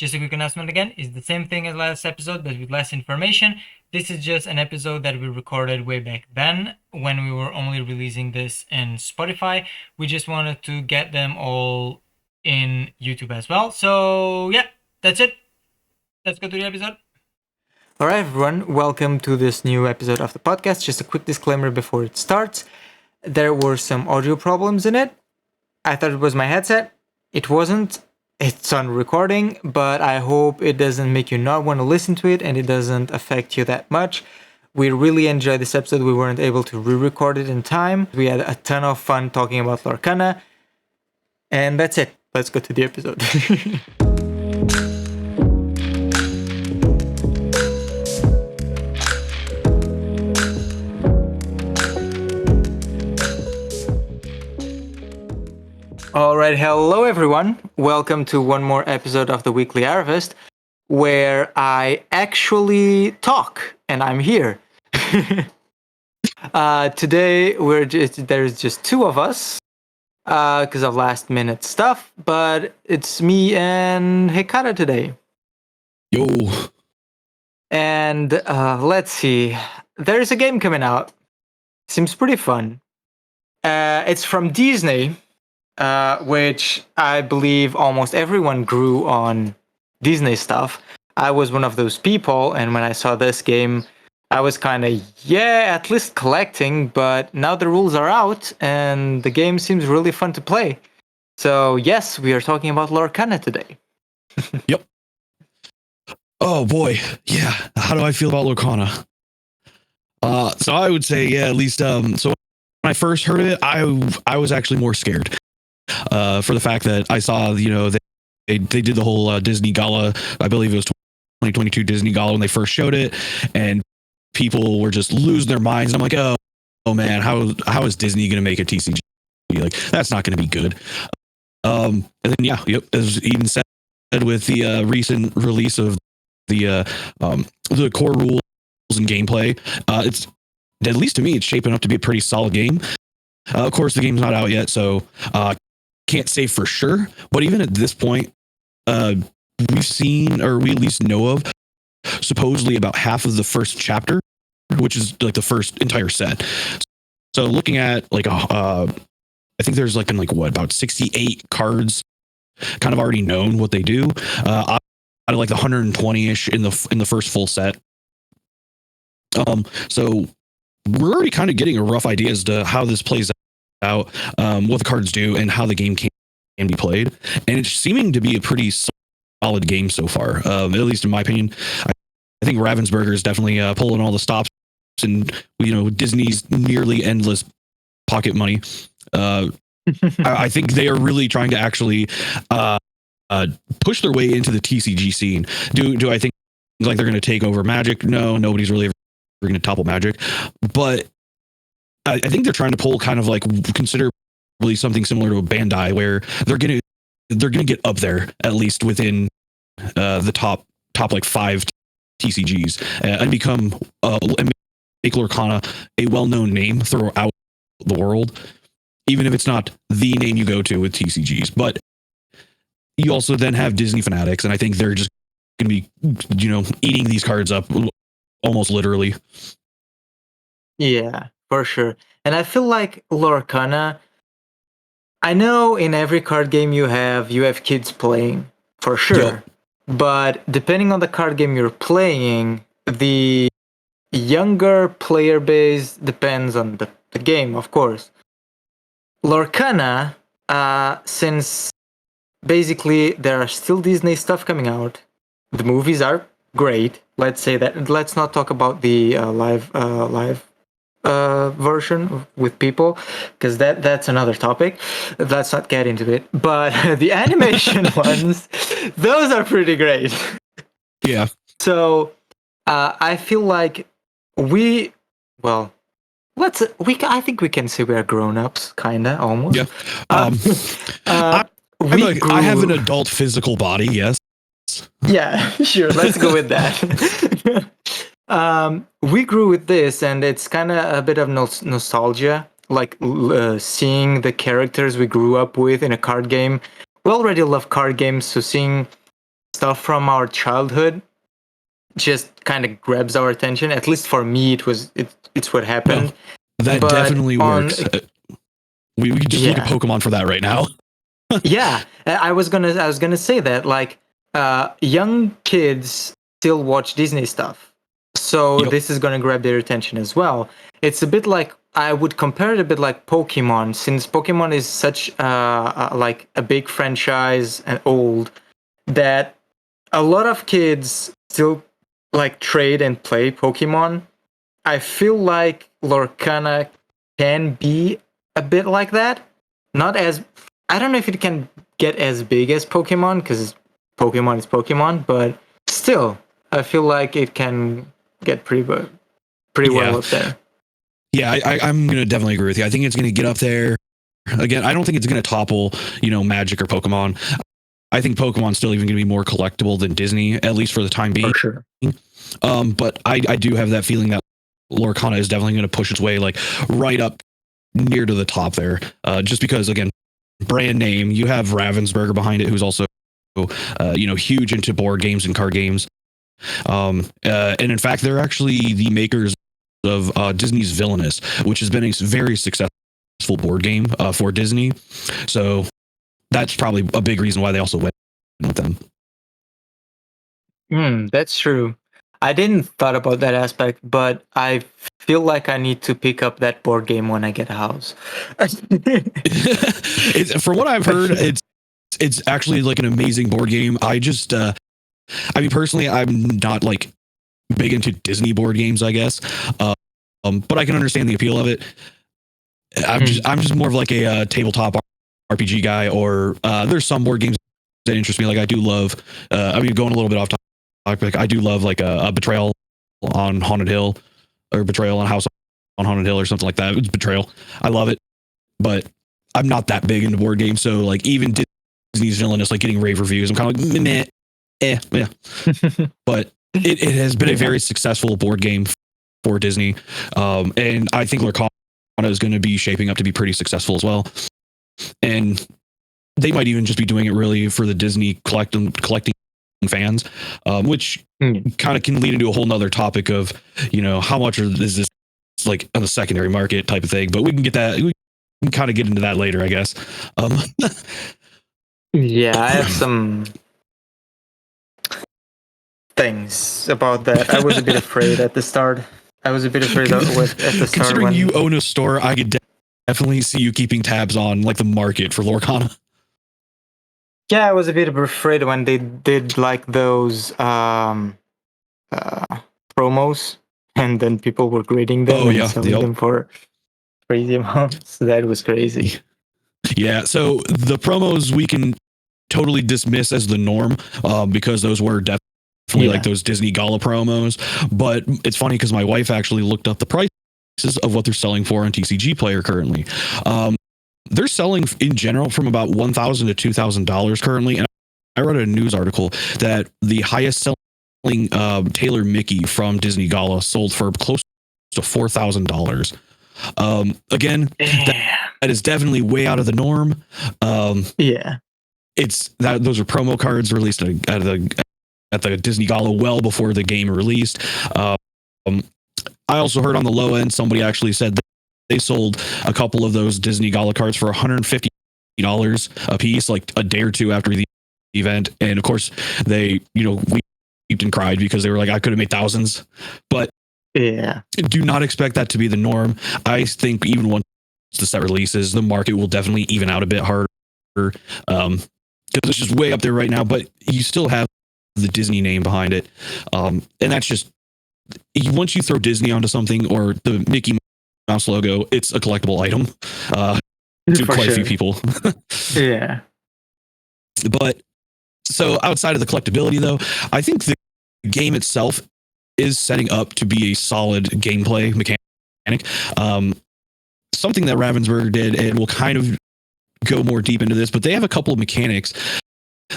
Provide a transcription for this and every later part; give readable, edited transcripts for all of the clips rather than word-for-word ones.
Just a quick announcement again, it's the same thing as last episode, but with less information. This is just an episode that we recorded way back then when we were only releasing this in Spotify. We just wanted to get them all in YouTube as well. So yeah, that's it. Let's go to the episode. All right, everyone, welcome to this new episode of the podcast. Just a quick disclaimer before it starts. There were some audio problems in it. I thought it was my headset. It wasn't. It's on recording, but I hope it doesn't make you not want to listen to it and it doesn't affect you that much. We really enjoyed this episode. We weren't able to re-record it in time. We had a ton of fun talking about Lorcana. And that's it. Let's go to the episode. All right, hello everyone. Welcome to one more episode of the Weekly Harvest, where I actually talk, and I'm here. Today there's just two of us because of last minute stuff, but it's me and Hikata today. Yo. And let's see. There's a game coming out. Seems pretty fun. It's from Disney. Which I believe almost everyone grew on Disney stuff. I was one of those people, and when I saw this game, I was kind of, at least collecting, but now the rules are out, and the game seems really fun to play. So, yes, we are talking about Lorcana today. Yep. Oh, boy. Yeah. How do I feel about Lorcana? So I would say, at least, so when I first heard of it, I was actually more scared. For the fact that I saw, they did the whole Disney Gala. I believe it was 2022 Disney Gala when they first showed it, and people were just losing their minds. I'm like, oh man, how is Disney going to make a TCG? Like, that's not going to be good. And then as even said with the recent release of the core rules and gameplay, it's, at least to me, it's shaping up to be a pretty solid game. Of course, the game's not out yet, so can't say for sure, but even at this point, we've seen, or we at least know of, supposedly about half of the first chapter, which is like the first entire set. So looking at I think there's about 68 cards, kind of already known what they do. Out of the 120-ish in the first full set. So we're already kind of getting a rough idea as to how this plays out, what the cards do, and how the game can be played. And it's seeming to be a pretty solid game so far, at least in my opinion. I think Ravensburger is definitely pulling all the stops, and Disney's nearly endless pocket money. I think they are really trying to actually push their way into the TCG scene. Do I think they're going to take over Magic? No, nobody's really ever going to topple Magic, but I think they're trying to pull kind of considerably something similar to a Bandai, where they're gonna get up there at least within the top 5 TCGs and become and make Lorcana a well-known name throughout the world, even if it's not the name you go to with TCGs. But you also then have Disney fanatics, and I think they're just gonna be eating these cards up almost literally. Yeah, for sure. And I feel like Lorcana, I know in every card game you have kids playing, for sure. Yep. But depending on the card game you're playing, the younger player base depends on the game, of course. Lorcana, since basically there are still Disney stuff coming out, the movies are great. Let's say that. Let's not talk about the live version with people, because that's another topic. Let's not get into it. But the animation ones, those are pretty great. Yeah. So I feel like I think we can say we're grown-ups, kinda, almost. Yeah. I have an adult physical body, yes. Yeah, sure. Let's go with that. We grew with this, and it's kind of a bit of nostalgia, like seeing the characters we grew up with in a card game. We already love card games, so seeing stuff from our childhood just kind of grabs our attention. At least for me, it's what happened. No, that But definitely works. We can just look at Pokemon for that right now. Yeah, I was gonna say that, like, young kids still watch Disney stuff, so this is gonna grab their attention as well. It's a bit like, I would compare it a bit like Pokemon, since Pokemon is such like a big franchise and old, that a lot of kids still like trade and play Pokemon. I feel like Lorcana can be a bit like that. Not as, I don't know if it can get as big as Pokemon, because Pokemon is Pokemon, but still, I feel like it can get pretty well up there. Yeah, I'm gonna definitely agree with you. I think it's gonna get up there. Again, I don't think it's gonna topple, Magic or Pokemon. I think Pokemon's still even gonna be more collectible than Disney, at least for the time being. For sure. But I do have that feeling that Lorcana is definitely going to push its way like right up near to the top there. Just because, again, brand name, you have Ravensburger behind it, who's also huge into board games and card games. And in fact, they're actually the makers of Disney's Villainous, which has been a very successful board game for Disney. So that's probably a big reason why they also went with them. That's true. I didn't thought about that aspect, but I feel like I need to pick up that board game when I get a house. For what I've heard, it's actually like an amazing board game. I mean, personally, I'm not like big into Disney board games, I guess, but I can understand the appeal of it. I'm just more of like a tabletop RPG guy, or there's some board games that interest me. Like I do love, I mean, going a little bit off topic, I do love like a Betrayal on Haunted Hill, or Betrayal on House on Haunted Hill, or something like that. It's Betrayal. I love it, but I'm not that big into board games. So like even Disney's Villainous, like getting rave reviews, I'm kind of like, meh, yeah. But it has been a very successful board game for Disney, and I think Lorcana is going to be shaping up to be pretty successful as well. And they might even just be doing it really for the Disney collecting fans, which kind of can lead into a whole nother topic of, how much is this like on the secondary market type of thing. But we can kind of get into that later, I guess. Yeah, I have some things about that. I was a bit afraid at the start. At the start. Considering you own a store, I could definitely see you keeping tabs on like the market for Lorcana. Yeah, I was a bit afraid when they did like those promos, and then people were grading them and selling them for crazy amounts. That was crazy. Yeah, so the promos we can totally dismiss as the norm, because those were definitely like those Disney Gala promos. But it's funny because my wife actually looked up the prices of what they're selling for on TCG Player currently. They're selling in general from about $1,000 to $2,000 currently. And I read a news article that the highest selling Taylor Mickey from Disney Gala sold for close to $4,000. Again, that is definitely way out of the norm. It's that those are promo cards released at the Disney Gala well before the game released. I also heard on the low end somebody actually said that they sold a couple of those Disney Gala cards for $150 a piece, like a day or two after the event. And of course, they wept and cried because they were like, I could have made thousands. But do not expect that to be the norm. I think even once the set releases, the market will definitely even out a bit harder, because it's just way up there right now. But you still have the Disney name behind it, and that's just, once you throw Disney onto something, or the Mickey Mouse logo, it's a collectible item to quite a few people. But so outside of the collectability, though, I think the game itself is setting up to be a solid gameplay mechanic. Something that Ravensburger did, and we'll kind of go more deep into this, but they have a couple of mechanics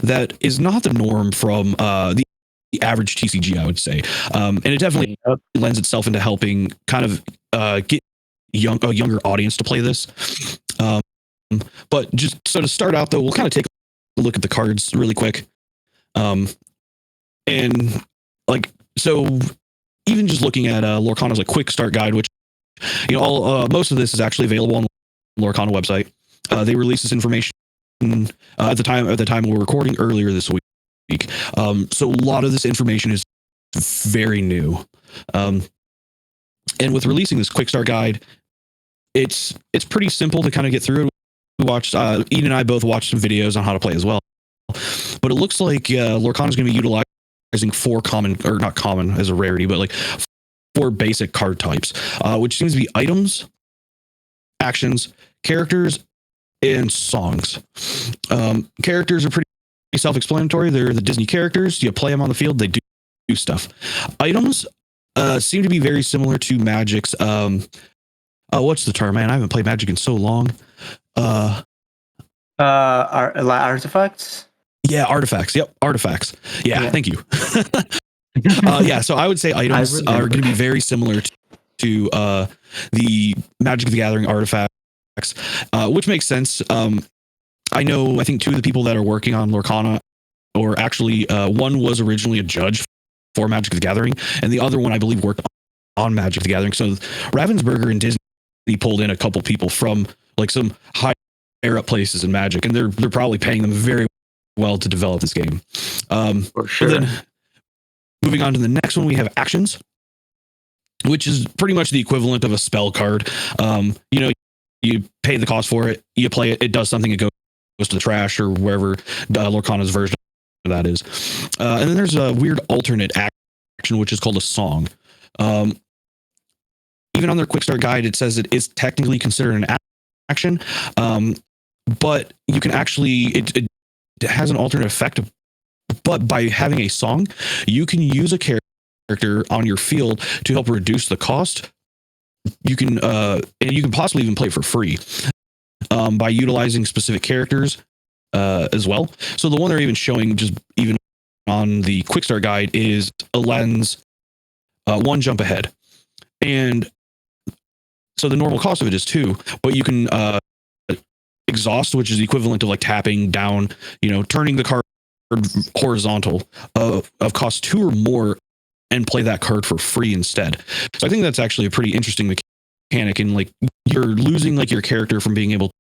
that is not the norm from the average TCG, I would say. And it definitely lends itself into helping kind of get a younger audience to play this. But just so to start out, though, we'll kind of take a look at the cards really quick. And like, so even just looking at Lorcana's like quick start guide, which all most of this is actually available on the Lorcana website. They released this information at the time we're recording earlier this week. So a lot of this information is very new. And with releasing this quick start guide, it's pretty simple to kind of get through. We watched Ian and I both watched some videos on how to play as well. But it looks like Lorcana is going to be utilizing four common, or not common as a rarity, but like four basic card types, which seems to be items, actions, characters, and songs. Characters are pretty self-explanatory. They're the Disney characters. You play them on the field, they do stuff. Items seem to be very similar to Magic's. What's the term, man? I haven't played Magic in so long. Artifacts? Yeah, artifacts. Yep, artifacts. Yeah. Thank you. Yeah, so I would say items are going to be very similar to the Magic the Gathering artifacts, which makes sense. I think two of the people that are working on Lorcana, or actually one was originally a judge for Magic the Gathering, and the other one I believe worked on Magic the Gathering. So Ravensburger and Disney pulled in a couple people from like some higher up places in Magic, and they're probably paying them very well to develop this game. For sure. Then moving on to the next one, we have actions, which is pretty much the equivalent of a spell card. You pay the cost for it, you play it, it does something, it goes to the trash or wherever Lorcana's version of that is. And then there's a weird alternate action, which is called a song. Even on their quick start guide, it says it is technically considered an action, but you can actually, it has an alternate effect. But by having a song, you can use a character on your field to help reduce the cost. You can and you can possibly even play for free by utilizing specific characters as well. So the one they're even showing, just even on the quick start guide, is Aladdin's One Jump Ahead, and so the normal cost of it is 2, but you can exhaust, which is the equivalent of like tapping down, turning the card horizontal of cost 2 or more, and play that card for free instead. So I think that's actually a pretty interesting mechanic, and like you're losing like your character from being able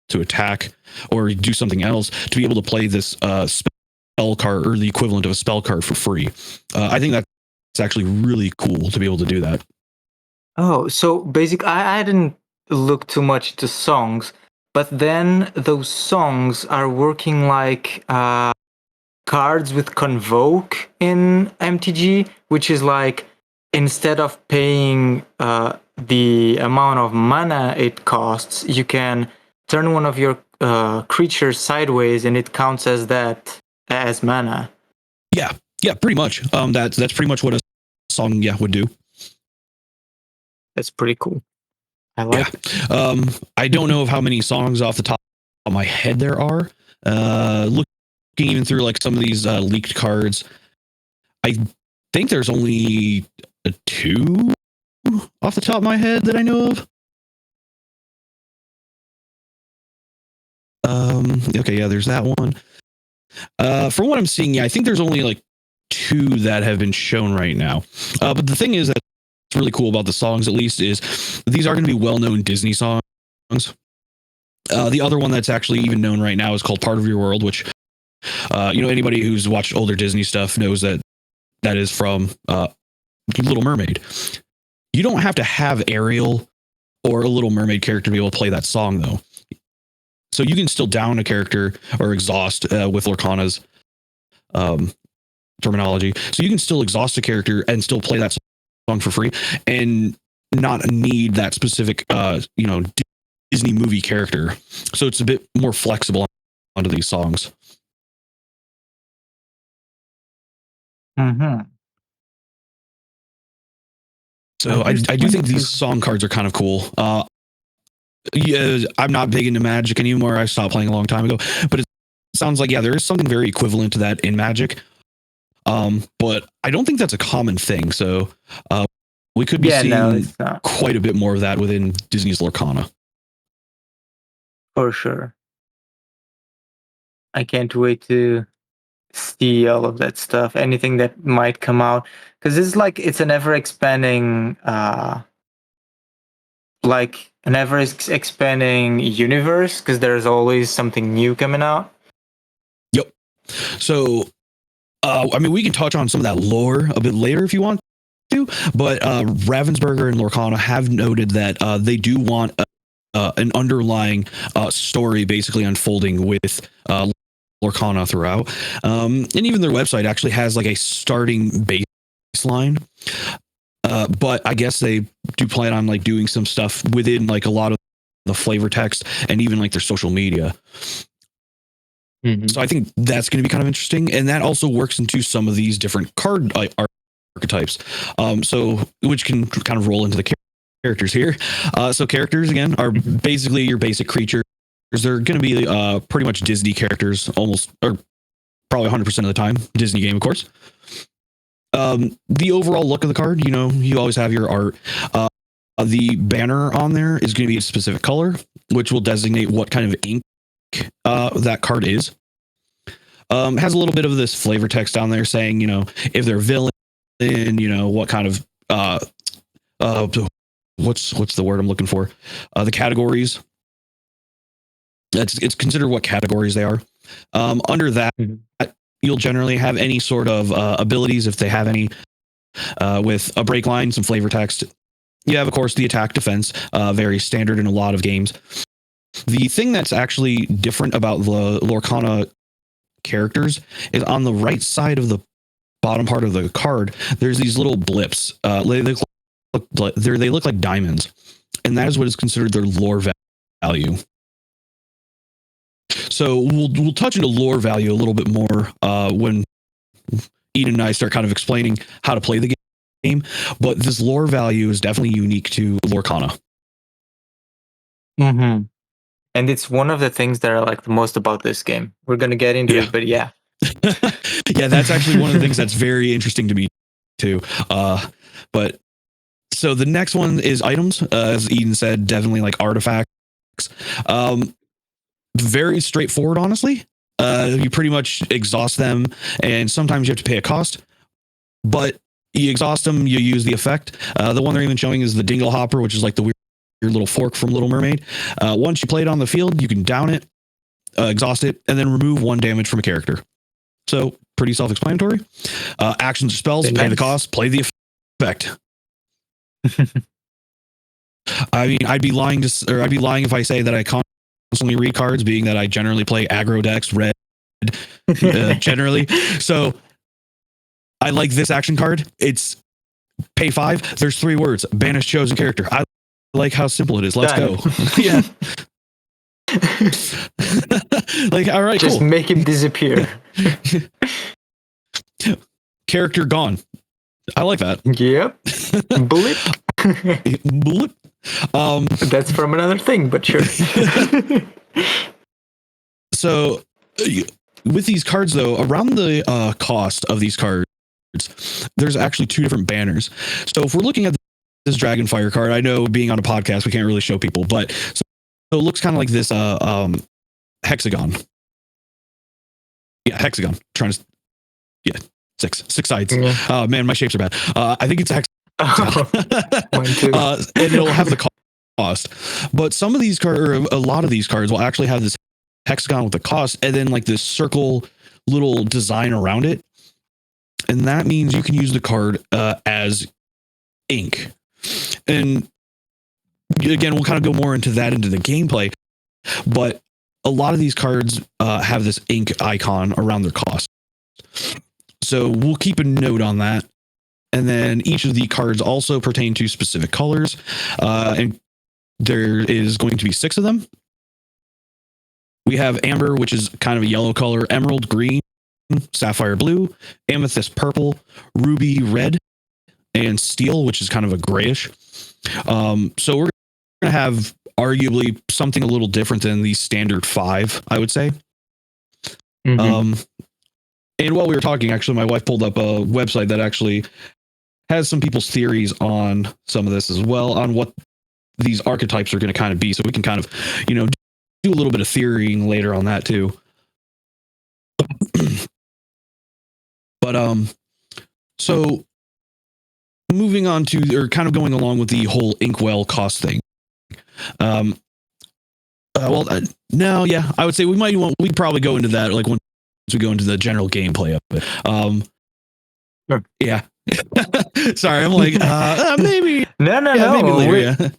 to attack or do something else to be able to play this spell card, or the equivalent of a spell card, for free. I think that's actually really cool to be able to do that. Oh, so basically, I didn't look too much into songs, but then those songs are working like cards with Convoke in MTG, which is like, instead of paying the amount of mana it costs, you can turn one of your creatures sideways and it counts as that, as mana. Yeah, pretty much. That's pretty much what a song would do. That's pretty cool. I like it. I don't know of how many songs off the top of my head there are. Looking even through like some of these leaked cards, I think there's only 2 off the top of my head that I know of. Okay, yeah, there's that one. From what I'm seeing, I think there's only like 2 that have been shown right now. But the thing is that's really cool about the songs, at least, is these are going to be well-known Disney songs. The other one that's actually even known right now is called Part of Your World, which anybody who's watched older Disney stuff knows that is from Little Mermaid. You don't have to have Ariel or a Little Mermaid character to be able to play that song, though. So you can still down a character or exhaust with Lorcana's terminology. So you can still exhaust a character and still play that song for free and not need that specific Disney movie character. So it's a bit more flexible onto these songs. Mm-hmm. So I do think these song cards are kind of cool. Yeah, I'm not big into Magic anymore. I stopped playing a long time ago, but it sounds like, there is something very equivalent to that in Magic. But I don't think that's a common thing. So we could be seeing quite a bit more of that within Disney's Lorcana. For sure. I can't wait to see all of that stuff, anything that might come out, because it's an ever expanding expanding universe, because there's always something new coming out. Yep. So, I mean, we can touch on some of that lore a bit later if you want to, but Ravensburger and Lorcana have noted that they do want an underlying story basically unfolding with Lorcana throughout. And even their website actually has like a starting baseline. But I guess they do plan on like doing some stuff within like a lot of the flavor text and even like their social media. Mm-hmm. So I think that's going to be kind of interesting. And that also works into some of these different card archetypes. So which can kind of roll into the characters here. So characters again are basically your basic creatures. They're going to be pretty much Disney characters, almost, or probably 100% of the time. Disney game, of course. The overall look of the card, you always have your art. The banner on there is going to be a specific color, which will designate what kind of ink that card is. Has a little bit of this flavor text down there saying, if they're villain, what kind of what's the word I'm looking for? The categories. It's considered what categories they are. Under that, you'll generally have any sort of abilities if they have any, with a break line, some flavor text. You have, of course, the attack defense, very standard in a lot of games. The thing that's actually different about the Lorcana characters is on the right side of the bottom part of the card, there's these little blips. They look like diamonds, and that is what is considered their lore value. So we'll touch into lore value a little bit more when Eden and I start kind of explaining how to play the game. But this lore value is definitely unique to Lorcana. Mm-hmm. And it's one of the things that I like the most about this game. We're going to get into it, but yeah. Yeah, that's actually one of the things that's very interesting to me too. But so the next one is items. As Eden said, definitely like artifacts. Very straightforward, honestly. You pretty much exhaust them, and sometimes you have to pay a cost. But you exhaust them, you use the effect. The one they're even showing is the Dingle Hopper, which is like the weird little fork from Little Mermaid. Once you play it on the field, you can down it, exhaust it, and then remove 1 damage from a character. So pretty self-explanatory. Actions or spells, pay the cost, play the effect. I mean, I'd be lying if I say that I constantly read cards, being that I generally play aggro decks, red, generally. So I like this action card. It's pay 5. There's 3 words: banish chosen character. I like how simple it is. Let's go. Yeah. Like, all right, just cool. make him disappear. Character gone. I like that. Yep. Blip. Blip. That's from another thing, but sure. So with these cards though, around the cost of these cards, there's actually 2 different banners. So if we're looking at this Dragonfire card, I know being on a podcast we can't really show people, but so it looks kind of like this hexagon. Yeah, hexagon. Six sides. Yeah. Oh man, my shapes are bad. I think it's hexagon. Mine too. And it'll have the cost. But some of these cards, or a lot of these cards, will actually have this hexagon with the cost, and then like this circle little design around it. And that means you can use the card as ink. And again, we'll kind of go more into the gameplay. But a lot of these cards have this ink icon around their cost. So we'll keep a note on that. And then each of the cards also pertain to specific colors. And there is going to be 6 of them. We have amber, which is kind of a yellow color, emerald green, sapphire blue, amethyst purple, ruby red, and steel, which is kind of a grayish. So we're going to have arguably something a little different than the standard 5, I would say. Mm-hmm. And while we were talking, actually, my wife pulled up a website that actually has some people's theories on some of this as well, on what these archetypes are going to kind of be. So we can kind of, do a little bit of theorying later on that too. But so moving on to, or kind of going along with the whole inkwell cost thing. Um, no, yeah, I would say we'd probably go into that like once we go into the general gameplay of it. Sure. Yeah. Sorry, I'm like maybe. No, Yeah, maybe later.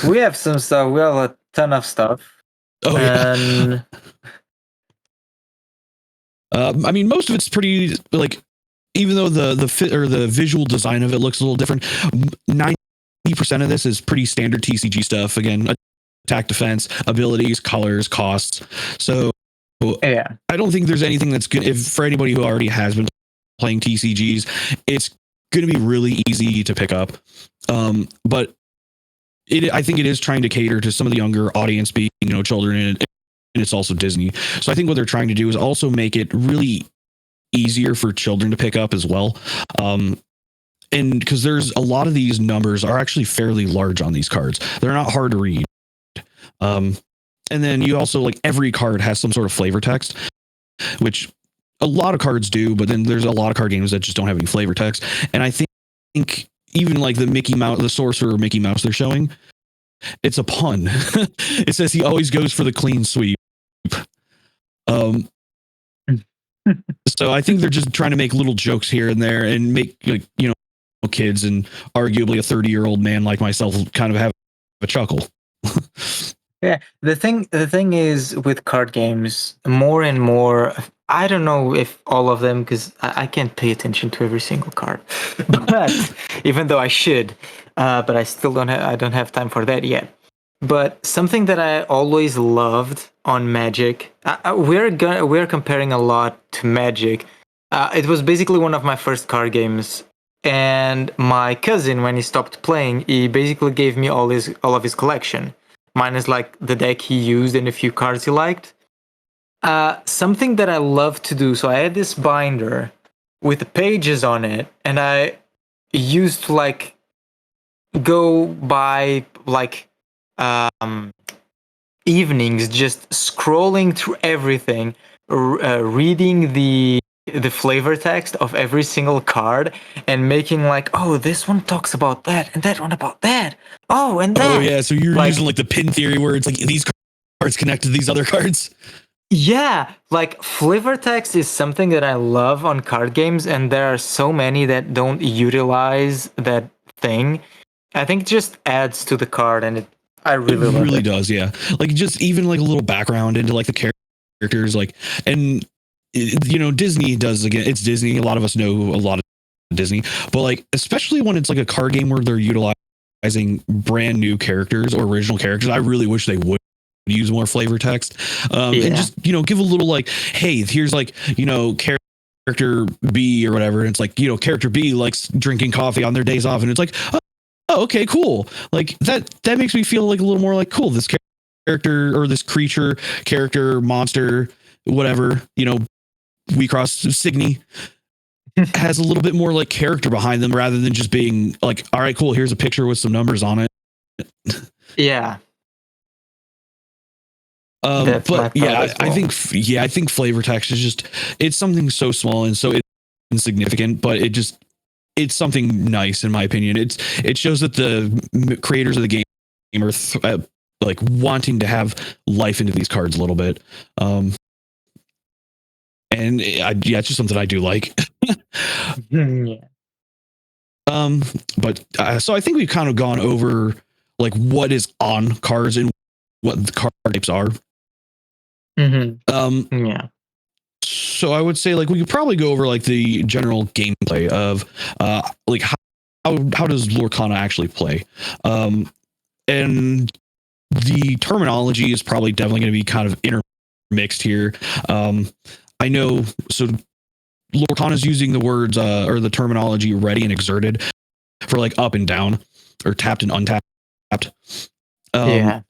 We have some stuff. We have a ton of stuff. Oh yeah. And I mean, most of it's pretty like, even though the fit or the visual design of it looks a little different, 90% of this is pretty standard TCG stuff. Again, attack, defense, abilities, colors, costs. So yeah, I don't think there's anything that's good. If for anybody who already has been playing TCGs, it's going to be really easy to pick up. But I think it is trying to cater to some of the younger audience, being children, and it's also Disney. So I think what they're trying to do is also make it really easier for children to pick up as well. And because there's a lot of these numbers are actually fairly large on these cards, they're not hard to read. And then you also, like, every card has some sort of flavor text, which a lot of cards do, but then there's a lot of card games that just don't have any flavor text. And I think even like the Mickey Mouse, the Sorcerer Mickey Mouse they're showing, it's a pun. It says he always goes for the clean sweep. So I think they're just trying to make little jokes here and there and make, like, kids and arguably a 30-year-old man like myself kind of have a chuckle. yeah. The thing is with card games, more and more. I don't know if all of them, because I can't pay attention to every single card. But even though I should, but I still don't have time for that yet. But something that I always loved on Magic, we're comparing a lot to Magic. It was basically one of my first card games, and my cousin, when he stopped playing, he basically gave me all of his collection, minus like the deck he used and a few cards he liked. Something that I love to do. So I had this binder with the pages on it, and I used to like go by like evenings just scrolling through everything, reading the flavor text of every single card and making like, oh, this one talks about that and that one about that. Oh, and that. Oh yeah, so you're using like the pin theory where it's like these cards connect to these other cards. Yeah, like flavor text is something that I love on card games, and there are so many that don't utilize that thing. I think it just adds to the card, and I really love it. Really does, yeah. Like just even like a little background into like the characters, like, and Disney does, again, it's Disney. A lot of us know a lot of Disney, but like especially when it's like a card game where they're utilizing brand new characters or original characters, I really wish they would use more flavor text, and just give a little like, hey, here's like character B or whatever, and it's like character B likes drinking coffee on their days off, and it's like, oh, okay, cool. Like that makes me feel like a little more like, cool, this character or this creature, character, monster, whatever, we cross Signy has a little bit more like character behind them rather than just being like, all right, cool, here's a picture with some numbers on it. Yeah. But yeah, I think flavor text is just, it's something so small and so insignificant, but it's something nice in my opinion. It shows that the creators of the game are like wanting to have life into these cards a little bit. And it's just something I do like. Yeah. But so I think we've kind of gone over like what is on cards and what the card types are. Yeah. So I would say like we could probably go over like the general gameplay of like how does Lorcana actually play, and the terminology is probably definitely going to be kind of intermixed here. I know, so Lorcana is using the words or the terminology ready and exerted for like up and down or tapped and untapped.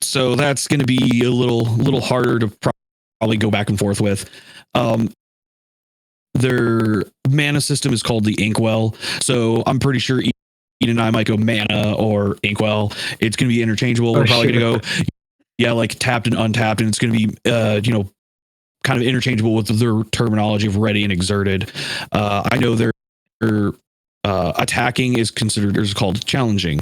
So that's going to be a little harder to probably go back and forth with. Their mana system is called the Inkwell, so I'm pretty sure Ian and I might go mana or Inkwell. It's going to be interchangeable. We're probably going to go like tapped and untapped, and it's going to be kind of interchangeable with their terminology of ready and exerted. I know their attacking is called challenging,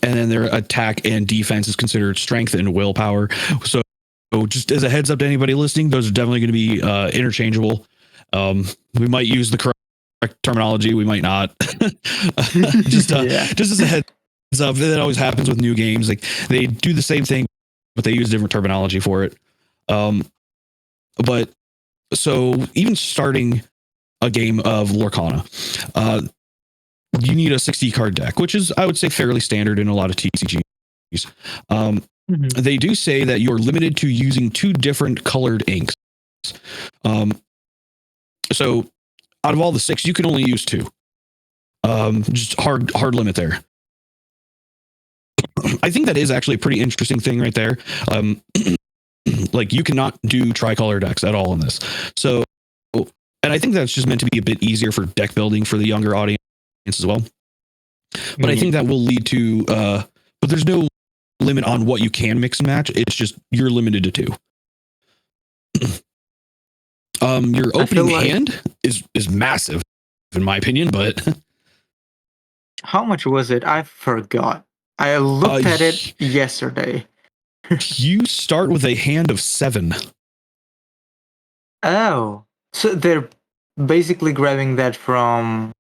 and then their attack and defense is considered strength and willpower. So just as a heads up to anybody listening, those are definitely going to be interchangeable. We might use the correct terminology, we might not. just as a heads up, that always happens with new games. Like they do the same thing, but they use different terminology for it. But so even starting a game of Lorcana, you need a 60 card deck, which is, I would say, fairly standard in a lot of TCGs. They do say that you're limited to using 2 different colored inks. So out of all the 6, you can only use 2. Just hard limit there. I think that is actually a pretty interesting thing right there. Like you cannot do tricolor decks at all in this. So, and I think that's just meant to be a bit easier for deck building for the younger audience as well. But I think that will lead to, but there's no limit on what you can mix and match. It's just you're limited to 2. Your opening hand is massive, in my opinion. But how much was it? I forgot. I looked at it yesterday. You start with a hand of 7. Oh, so they're basically grabbing that from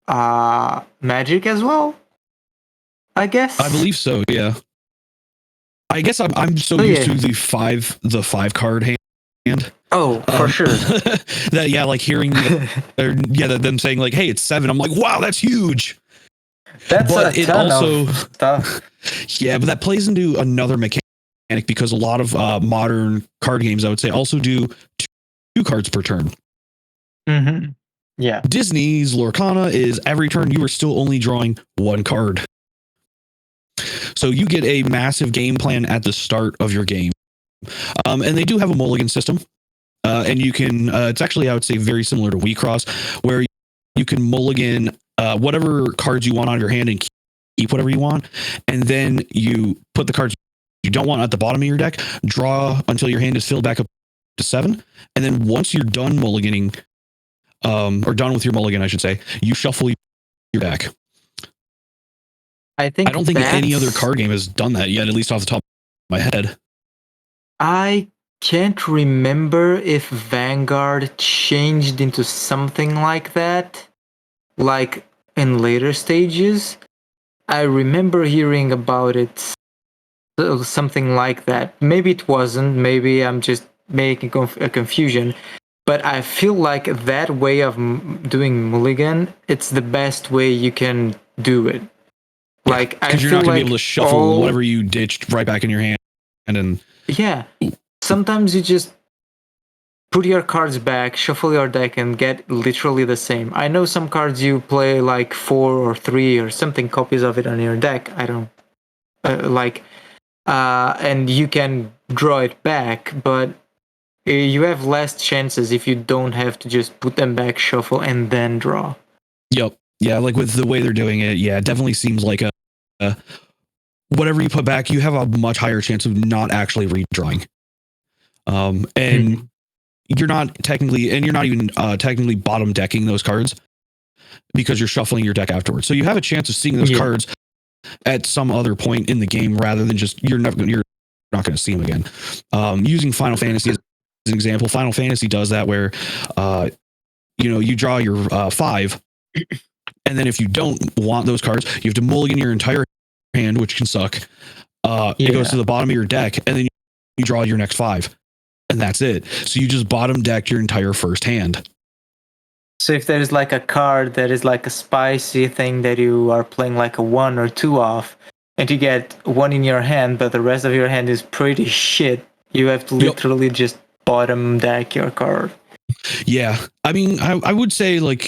Magic as well, I guess. I believe so. Yeah. I guess I'm so used to the 5 card hand. Oh, for sure. That like hearing them saying like, "Hey, it's 7." I'm like, "Wow, that's huge." That's but a ton of stuff. Yeah, but that plays into another mechanic because a lot of modern card games, I would say, also do 2 cards per turn. Mm-hmm. Yeah. Disney's Lorcana is every turn you are still only drawing 1 card. So you get a massive game plan at the start of your game. And they do have a mulligan system. And you can, it's actually, I would say, very similar to WeCross, where you can mulligan whatever cards you want on your hand and keep whatever you want. And then you put the cards you don't want at the bottom of your deck, draw until your hand is filled back up to 7. And then once you're done mulliganing, or done with your mulligan, I should say, you shuffle your deck. I don't think any other card game has done that yet, at least off the top of my head. I can't remember if Vanguard changed into something like that, like in later stages. I remember hearing about it, something like that. Maybe it wasn't, maybe I'm just making a confusion, but I feel like that way of doing mulligan, it's the best way you can do it. Like, because you're not going to be able to shuffle whatever you ditched right back in your hand. And yeah, sometimes you just put your cards back, shuffle your deck, and get literally the same. I know some cards you play like 4 or 3 or something copies of it on your deck. I don't and you can draw it back, but you have less chances if you don't have to just put them back, shuffle, and then draw. Yep. Yeah, like with the way they're doing it, yeah, it definitely seems like whatever you put back, you have a much higher chance of not actually redrawing. And you're not even technically bottom decking those cards because you're shuffling your deck afterwards. So you have a chance of seeing those cards at some other point in the game rather than just you're not going to see them again. Using Final Fantasy as an example, Final Fantasy does that where you draw your 5. And then if you don't want those cards, you have to mulligan your entire hand, which can suck. It goes to the bottom of your deck, and then you draw your next 5. And that's it. So you just bottom decked your entire first hand. So if there's like a card that is like a spicy thing that you are playing like a 1 or 2 off, and you get 1 in your hand, but the rest of your hand is pretty shit, you have to literally just bottom deck your card. Yeah, I mean, I would say like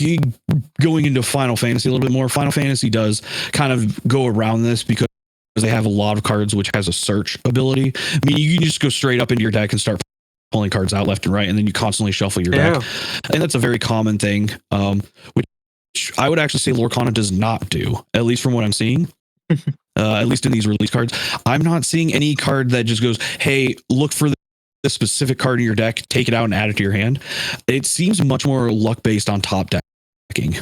going into Final Fantasy a little bit more. Final Fantasy does kind of go around this because they have a lot of cards which has a search ability. I mean, you can just go straight up into your deck and start pulling cards out left and right, and then you constantly shuffle your deck. And that's a very common thing, which I would actually say Lorcana does not do, at least from what I'm seeing. At least in these release cards, I'm not seeing any card that just goes, "Hey, look for a specific card in your deck, take it out and add it to your hand. It seems much more luck based on top decking,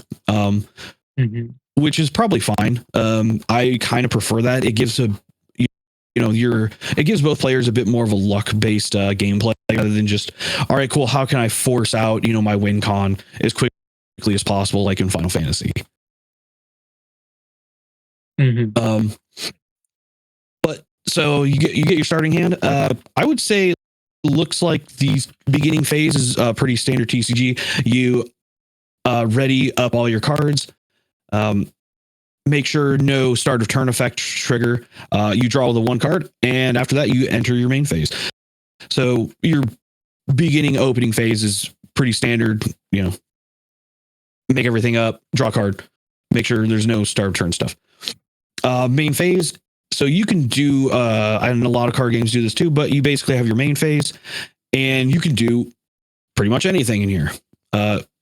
which is probably fine. I kind of prefer that. It gives it gives both players a bit more of a luck based gameplay rather than just, all right, cool. How can I force out, my win con as quickly as possible, like in Final Fantasy? But so you get your starting hand. I would say looks like the beginning phase is pretty standard TCG. You ready up all your cards. Make sure no start of turn effect trigger. You draw the one card, and after that, you enter your main phase. So your beginning opening phase is pretty standard. Make everything up, draw a card, make sure there's no start of turn stuff. Main phase. So you can do, and a lot of card games do this too, but you basically have your main phase, and you can do pretty much anything in here.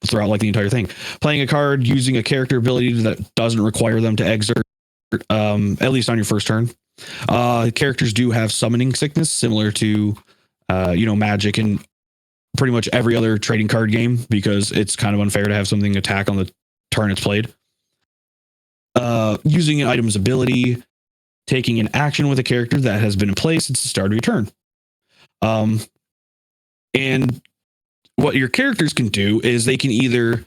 Throughout like the entire thing, playing a card using a character ability that doesn't require them to exert, at least on your first turn. Characters do have summoning sickness, similar to, Magic and pretty much every other trading card game, because it's kind of unfair to have something attack on the turn it's played. Using an item's ability, taking an action with a character that has been in place since the start of your turn. And what your characters can do is they can either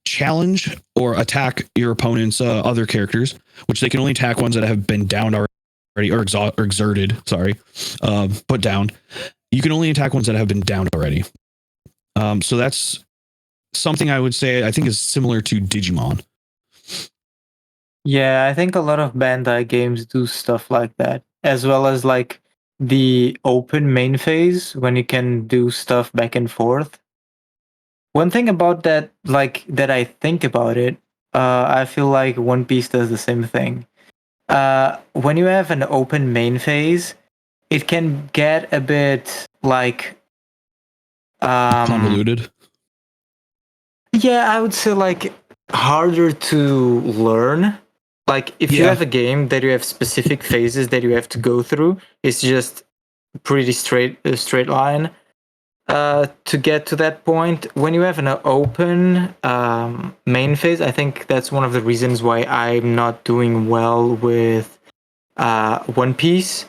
challenge or attack your opponent's other characters, which they can only attack ones that have been downed already or exerted. Put down. You can only attack ones that have been downed already. So that's something I would say I think is similar to Digimon. Yeah, I think a lot of Bandai games do stuff like that, as well as like the open main phase when you can do stuff back and forth. One thing about that, like that I think about it, I feel like One Piece does the same thing. When you have an open main phase, it can get a bit like Convoluted. Yeah, I would say like harder to learn. Like if you have a game that you have specific phases that you have to go through, it's just pretty straight line. To get to that point, when you have an open main phase, I think that's one of the reasons why I'm not doing well with One Piece,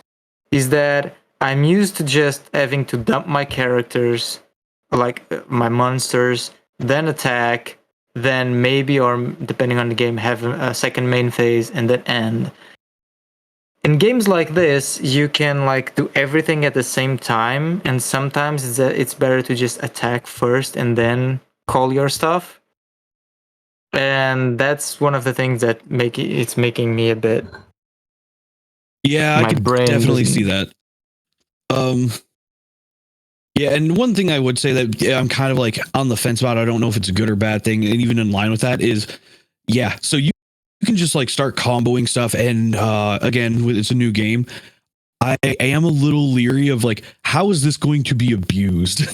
is that I'm used to just having to dump my characters, like my monsters, then attack, then maybe, or depending on the game, have a second main phase and then end. In games like this, you can like do everything at the same time, and sometimes it's better to just attack first and then call your stuff. And that's one of the things that it's making me a bit. Yeah, I can definitely see that. Yeah, and one thing I would say that I'm kind of like on the fence about, I don't know if it's a good or bad thing, and even in line with that is, so you can just like start comboing stuff, and again, it's a new game. I am a little leery of like, how is this going to be abused?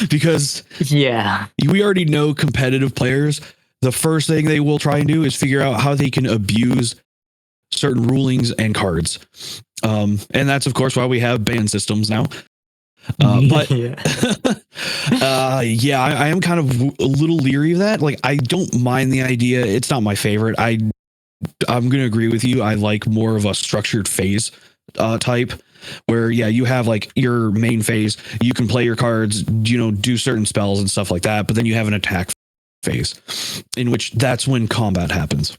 Because we already know competitive players, the first thing they will try and do is figure out how they can abuse certain rulings and cards. And that's of course why we have ban systems now. But I am kind of a little leery of that. Like, I don't mind the idea. It's not my favorite. I'm going to agree with you. I like more of a structured phase type where, you have like your main phase. You can play your cards, do certain spells and stuff like that. But then you have an attack phase in which that's when combat happens.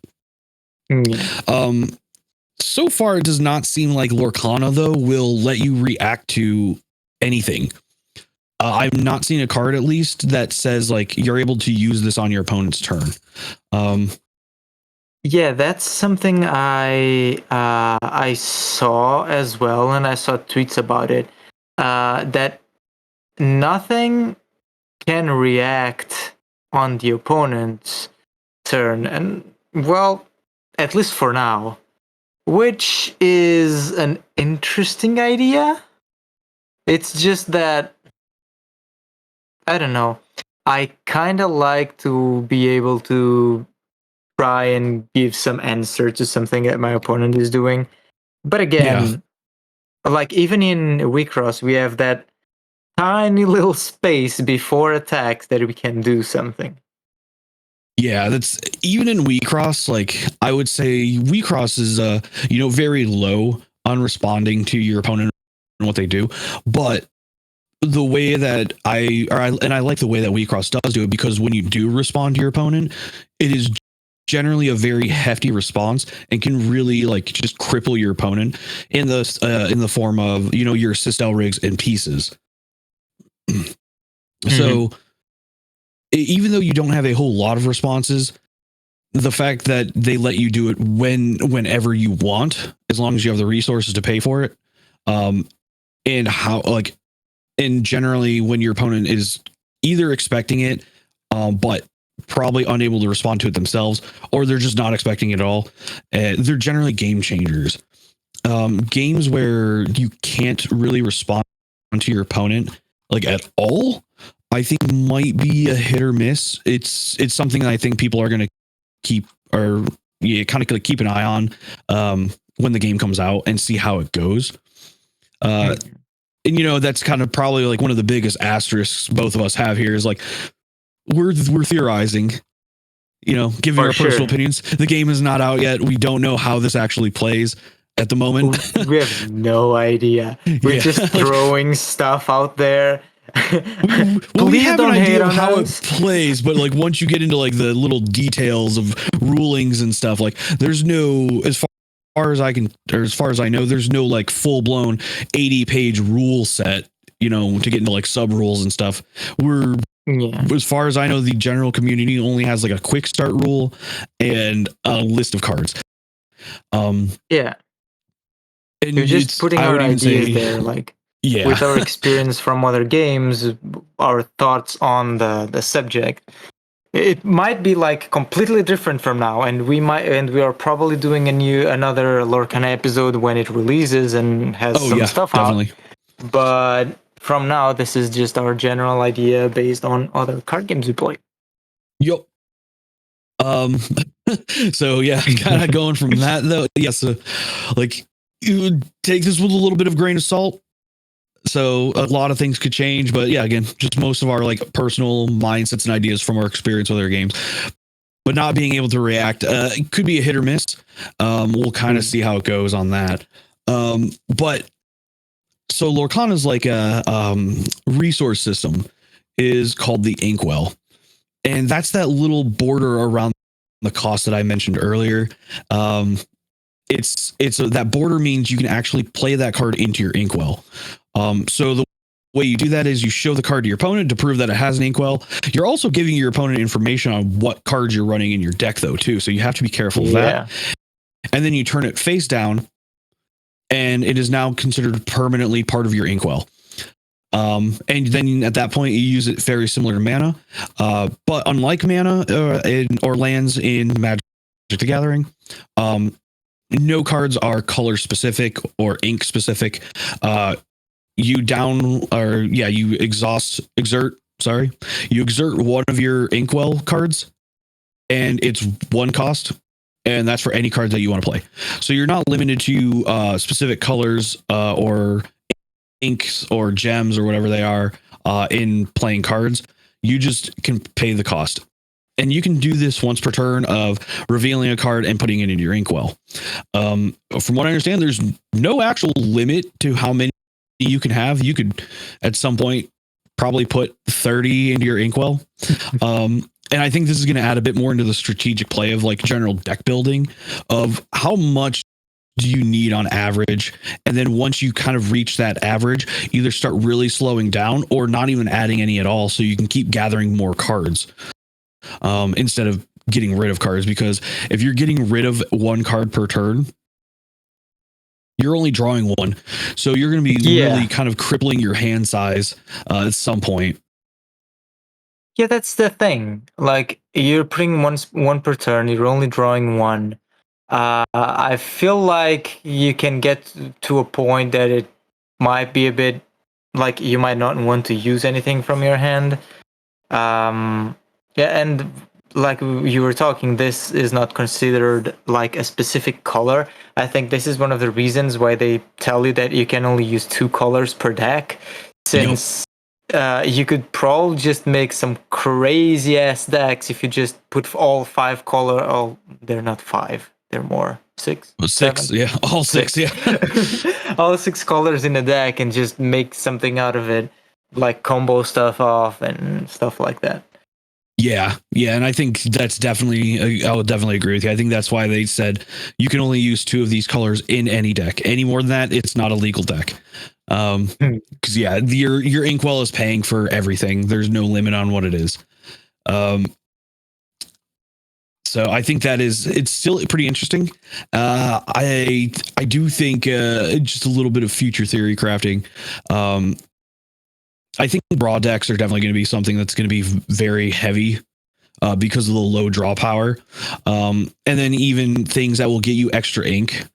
So far, it does not seem like Lorcana, though, will let you react to anything. I've not seen a card, at least, that says like you're able to use this on your opponent's turn. That's something I saw as well, and I saw tweets about it. That nothing can react on the opponent's turn, and well, at least for now, which is an interesting idea. It's just that, I don't know, I kind of like to be able to try and give some answer to something that my opponent is doing. But again, like even in Wecross, we have that tiny little space before attacks that we can do something. Yeah, that's even in Wecross. Like I would say, Wecross is very low on responding to your opponent and what they do, but the way that I like the way that Wecross does do it, because when you do respond to your opponent, it is generally a very hefty response and can really like just cripple your opponent in the form of your Sistel rigs and pieces. So even though you don't have a whole lot of responses, the fact that they let you do it whenever you want, as long as you have the resources to pay for it, and how and generally when your opponent is either expecting it, but probably unable to respond to it themselves, or they're just not expecting it at all, they're generally game changers. Games where you can't really respond to your opponent like at all, I think might be a hit or miss. It's something that I think people are going to keep kind of going to keep an eye on when the game comes out and see how it goes. And that's kind of probably like one of the biggest asterisks both of us have here is like we're theorizing, giving our personal opinions. The game is not out yet. We don't know how this actually plays at the moment. We have no idea. We're just throwing stuff out there. We have an idea of how it plays, but like once you get into like the little details of rulings and stuff, like there's no, as far as I know, there's no like full blown 80-page rule set, to get into like sub rules and stuff. As far as I know, the general community only has like a quick start rule and a list of cards. And you're just putting our ideas there, like with our experience from other games, our thoughts on the subject. It might be like completely different from now, and we are probably doing another Lorcana episode when it releases and has some stuff definitely. out. But from now, this is just our general idea based on other card games we play. Yup. So yeah, kind of going from that though. Yes, like you would take this with a little bit of grain of salt. So a lot of things could change, but yeah, again, just most of our like personal mindsets and ideas from our experience with our games, but not being able to react, it could be a hit or miss. We'll kind of see how it goes on that. But so Lorcana's like a resource system is called the Inkwell, and that's that little border around the cost that I mentioned earlier. It's that border means you can actually play that card into your Inkwell. So the way you do that is you show the card to your opponent to prove that it has an Inkwell. You're also giving your opponent information on what cards you're running in your deck though too. So you have to be careful of that. And then you turn it face down and it is now considered permanently part of your Inkwell. And then at that point you use it very similar to mana. But unlike mana or lands in Magic the Gathering, no cards are color specific or ink specific. You exert one of your Inkwell cards and it's one cost, and that's for any card that you want to play. So you're not limited to specific colors or inks or gems or whatever they are in playing cards. You just can pay the cost. And you can do this once per turn of revealing a card and putting it into your Inkwell. From what I understand, there's no actual limit to how many you can have. You could, at some point, probably put 30 into your Inkwell. And I think this is going to add a bit more into the strategic play of like general deck building of how much do you need on average. And then once you kind of reach that average, either start really slowing down or not even adding any at all. So you can keep gathering more cards. Instead of getting rid of cards, because if you're getting rid of one card per turn, you're only drawing one. So you're going to be really kind of crippling your hand size at some point. Yeah, that's the thing. Like you're putting one per turn, you're only drawing one. I feel like you can get to a point that it might be a bit like you might not want to use anything from your hand. And like you were talking, this is not considered like a specific color. I think this is one of the reasons why they tell you that you can only use 2 colors per deck, since you could probably just make some crazy ass decks if you just put all 5 color. Oh, they're not 5; they're more 6. Well, 6, 7. yeah, all 6, yeah. All 6 colors in a deck and just make something out of it, like combo stuff off and stuff like that. Yeah, and I think that's definitely, I would definitely agree with you. I think that's why they said you can only use 2 of these colors in any deck. Any more than that, it's not a legal deck. Because yeah, your Inkwell is paying for everything. There's no limit on what it is. So I think it's still pretty interesting. I do think just a little bit of future theory crafting. I think raw decks are definitely going to be something that's going to be very heavy because of the low draw power. And then even things that will get you extra ink.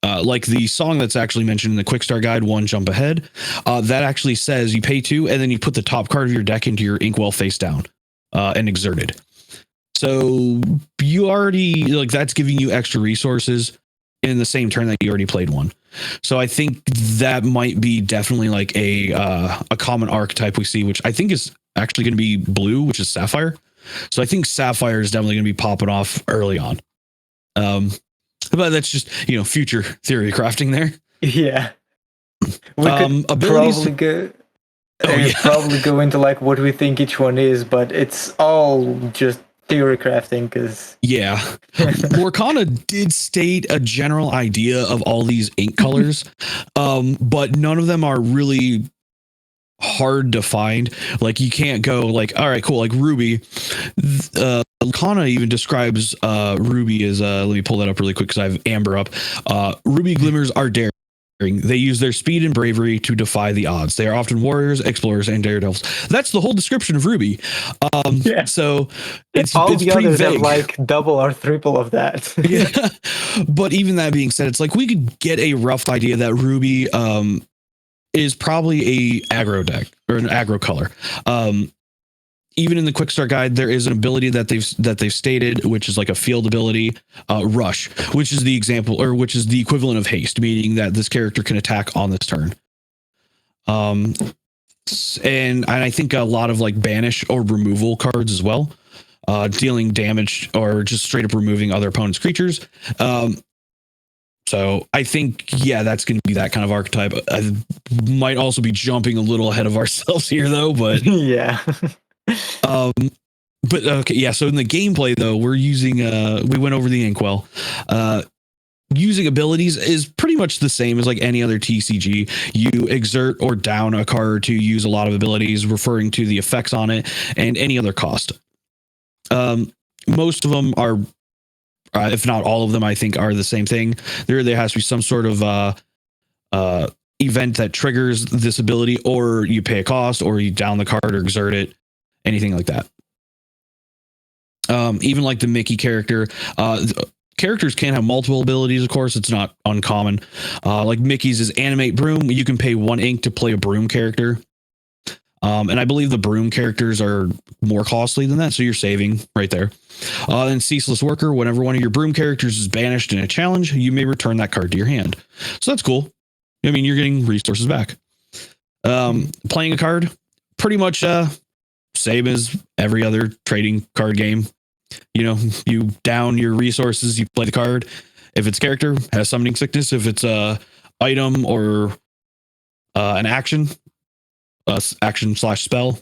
Like the song that's actually mentioned in the quick start guide, One Jump Ahead, that actually says you pay 2 and then you put the top card of your deck into your Inkwell face down and exert it. So you already, like, that's giving you extra resources in the same turn that you already played one. So I think that might be definitely like a common archetype we see, which I think is actually going to be blue, which is Sapphire. So I think Sapphire is definitely going to be popping off early on. But that's just, future theory crafting there. Yeah. We could abilities, probably go into like what we think each one is, but it's all just theory crafting because Lorcana did state a general idea of all these ink colors, but none of them are really hard to find. Like you can't go like, all right, cool, like Ruby. Lorcana even describes Ruby as let me pull that up really quick because I have Amber up. Ruby glimmers are daring. They use their speed and bravery to defy the odds. They are often warriors, explorers, and daredevils. That's the whole description of Ruby. So it's all it's the pretty others vague. have like double or triple of that. Yeah. But even that being said, it's like we could get a rough idea that Ruby is probably a aggro deck or an aggro color. Even in the quick start guide, there is an ability that they've stated, which is like a field ability, rush, which is the example, or which is the equivalent of haste, meaning that this character can attack on this turn. And I think a lot of like banish or removal cards as well, dealing damage or just straight up removing other opponent's creatures. So I think, that's going to be that kind of archetype. I might also be jumping a little ahead of ourselves here though, but yeah. But okay, so in the gameplay though, we're using we went over the Inkwell. Using abilities is pretty much the same as like any other TCG. You exert or down a card to use a lot of abilities, referring to the effects on it and any other cost. Most of them are, if not all of them, I think are the same thing. There has to be some sort of event that triggers this ability, or you pay a cost, or you down the card or exert it. Anything like that. Even like the Mickey character, characters can have multiple abilities. Of course, it's not uncommon. Like Mickey's is animate broom. You can pay 1 ink to play a broom character. And I believe the broom characters are more costly than that. So you're saving right there. And ceaseless worker, whenever one of your broom characters is banished in a challenge, you may return that card to your hand. So that's cool. I mean, you're getting resources back. Playing a card, pretty much, same as every other trading card game. You down your resources, you play the card. If it's character, has summoning sickness. If it's a item or an action /spell,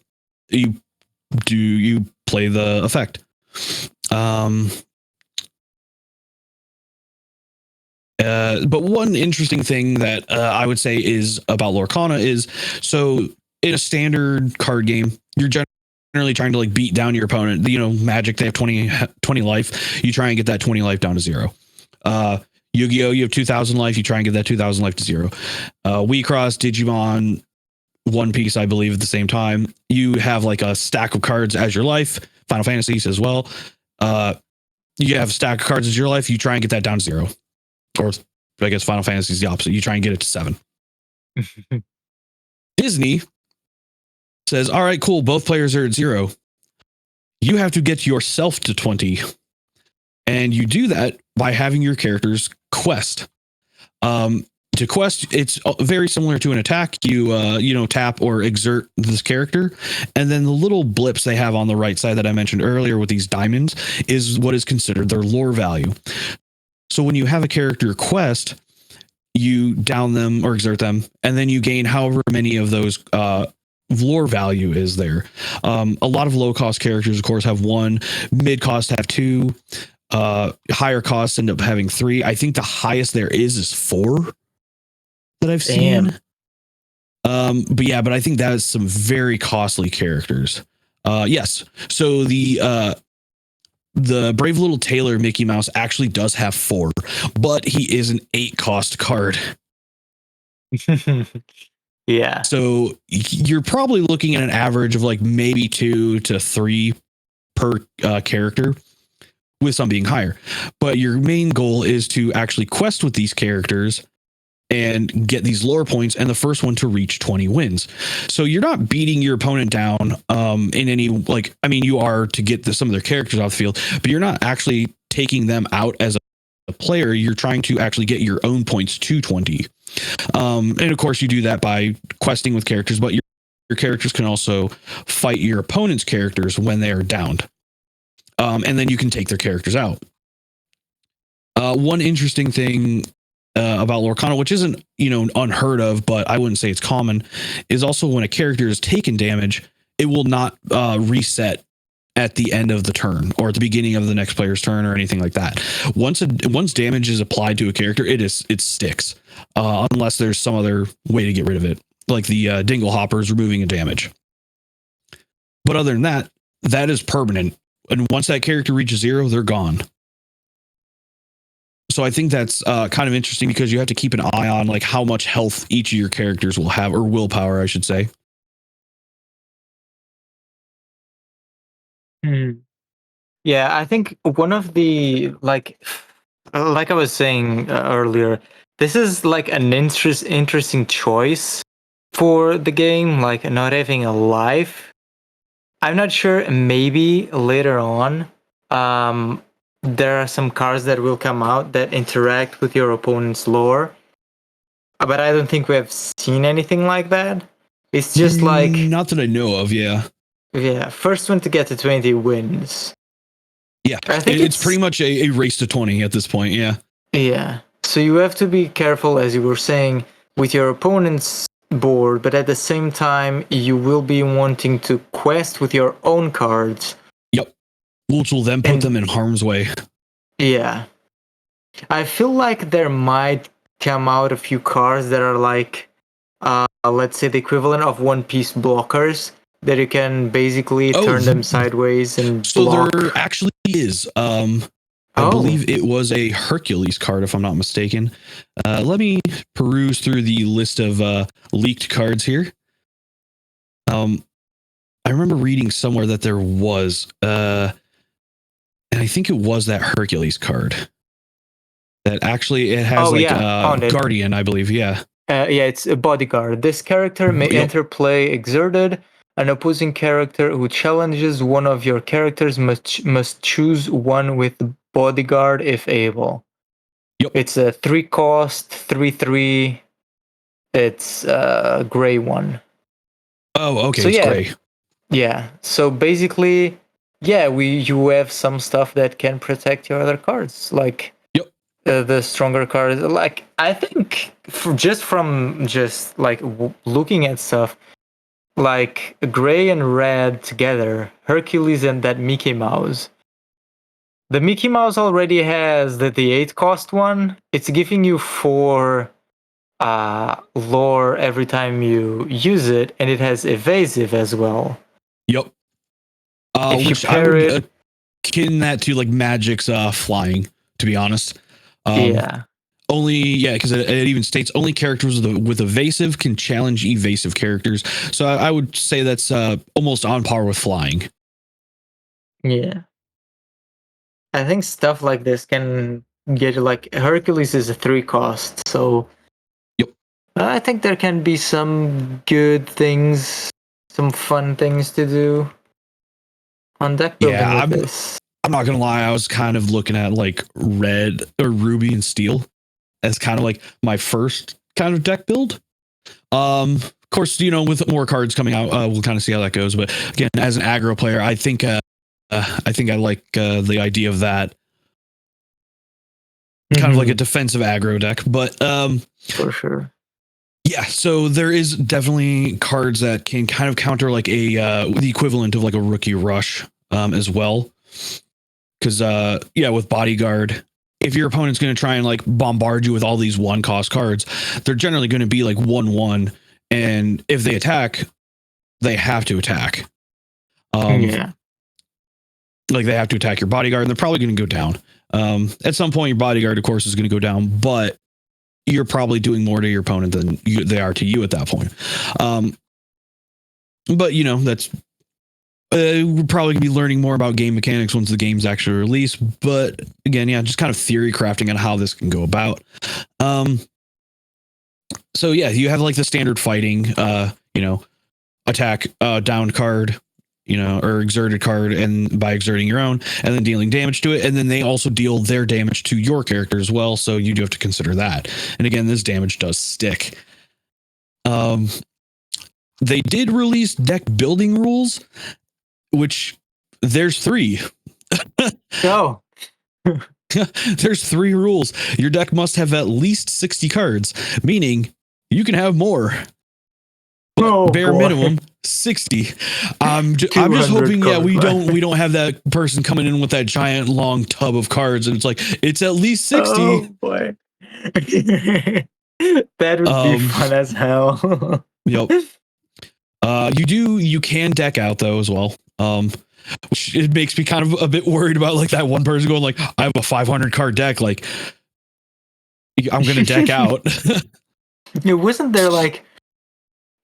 you play the effect. But one interesting thing that I would say is about Lorcana is, so in a standard card game, you're generally trying to like beat down your opponent. Magic, they have 20 life. You try and get that 20 life down to 0. Yu-Gi-Oh, you have 2,000 life. You try and get that 2,000 life to 0. Wii Cross, Digimon, One Piece, I believe at the same time. You have like a stack of cards as your life. Final Fantasy as well. You have a stack of cards as your life. You try and get that down to 0. Or I guess Final Fantasy is the opposite. You try and get it to 7. Disney says, all right, cool. Both players are at 0. You have to get yourself to 20. And you do that by having your characters quest. to quest, it's very similar to an attack. You tap or exert this character, and then the little blips they have on the right side that I mentioned earlier with these diamonds is what is considered their lore value. So when you have a character quest, you down them or exert them, and then you gain however many of those lore value is there. A lot of low cost characters, of course, have 1. Mid cost have 2. Higher costs end up having 3. I think the highest there is 4 that I've seen. But I think that is some very costly characters. Yes. So the Brave Little Tailor Mickey Mouse actually does have 4, but he is an 8 cost card. Yeah. So you're probably looking at an average of like maybe 2 to 3 per character, with some being higher. But your main goal is to actually quest with these characters and get these lore points, and the first one to reach 20 wins. So you're not beating your opponent down in any, like, I mean, you are to get some of their characters off the field, but you're not actually taking them out as a player. You're trying to actually get your own points to 20. And of course you do that by questing with characters, but your characters can also fight your opponent's characters when they are downed. And then you can take their characters out. One interesting thing about Lorcana, which isn't, unheard of, but I wouldn't say it's common, is also when a character is taken damage, it will not reset at the end of the turn or at the beginning of the next player's turn or anything like that. Once damage is applied to a character, it sticks, unless there's some other way to get rid of it, like the Dingle Hoppers removing a damage. But other than that, that is permanent. And once that character reaches 0, they're gone. So I think that's kind of interesting because you have to keep an eye on like how much health each of your characters will have, or willpower, I should say. Yeah, I think one of the like I was saying earlier, this is like an interesting choice for the game, like not having a life. I'm not sure. Maybe later on, there are some cards that will come out that interact with your opponent's lore, but I don't think we have seen anything like that. It's just like, not that I know of. Yeah, first one to get to 20 wins. Yeah, I think it's pretty much a race to 20 at this point. Yeah. So you have to be careful, as you were saying, with your opponent's board, but at the same time, you will be wanting to quest with your own cards. Yep. Which will then put them in harm's way. Yeah. I feel like there might come out a few cards that are like, let's say the equivalent of one-piece blockers, that you can basically turn them sideways and block. So there actually is. I believe it was a Hercules card, if I'm not mistaken. Let me peruse through the list of leaked cards here. I remember reading somewhere that there was, and I think it was that Hercules card. That actually it has Guardian, I believe. Yeah. It's a bodyguard. This character may enter play exerted. An opposing character who challenges one of your characters must choose one with bodyguard if able. Yep. It's a 3 cost, 3/3. It's a gray one. Oh, okay. So it's gray. Yeah. So basically, you have some stuff that can protect your other cards, like the stronger cards. Like I think from looking at stuff. Like gray and red together, Hercules and that Mickey Mouse. The Mickey Mouse already has the 8 cost one. It's giving you 4 lore every time you use it, and it has evasive as well. Yep. Which I would akin that to like Magic's flying, to be honest. Because it even states only characters with evasive can challenge evasive characters. So I would say that's almost on par with flying. Yeah. I think stuff like this can get you, like Hercules is a 3 cost, so I think there can be some good things, some fun things to do on deck building with this. I'm not gonna lie, I was kind of looking at like red or ruby and steel as kind of like my first kind of deck build. Of course, with more cards coming out, we'll kind of see how that goes. But again, as an aggro player, I think I like the idea of that. Kind of like a defensive aggro deck, but for sure. Yeah, so there is definitely cards that can kind of counter like the equivalent of like a rookie rush as well. Because with bodyguard, if your opponent's going to try and like bombard you with all these 1-cost cards, they're generally going to be like 1/1, and if they attack, they have to attack. Like they have to attack your bodyguard, and they're probably going to go down. At some point, your bodyguard, of course, is going to go down, but you're probably doing more to your opponent than they are to you at that point. But that's we're probably gonna be learning more about game mechanics once the game's actually released. But again, just kind of theory crafting on how this can go about. So you have like the standard fighting, attack, downed card, or exerted card, and by exerting your own, and then dealing damage to it. And then they also deal their damage to your character as well. So you do have to consider that. And again, this damage does stick. They did release deck building rules, which there's 3. Oh. There's 3 rules. Your deck must have at least 60 cards, meaning you can have more. Bare minimum 60. I'm just hoping we don't have that person coming in with that giant long tub of cards and it's like it's at least 60. Oh boy. That would be fun as hell. Yep. You can deck out though as well. Which it makes me kind of a bit worried about like that one person going like I have a 500 card deck, like I'm going to deck out.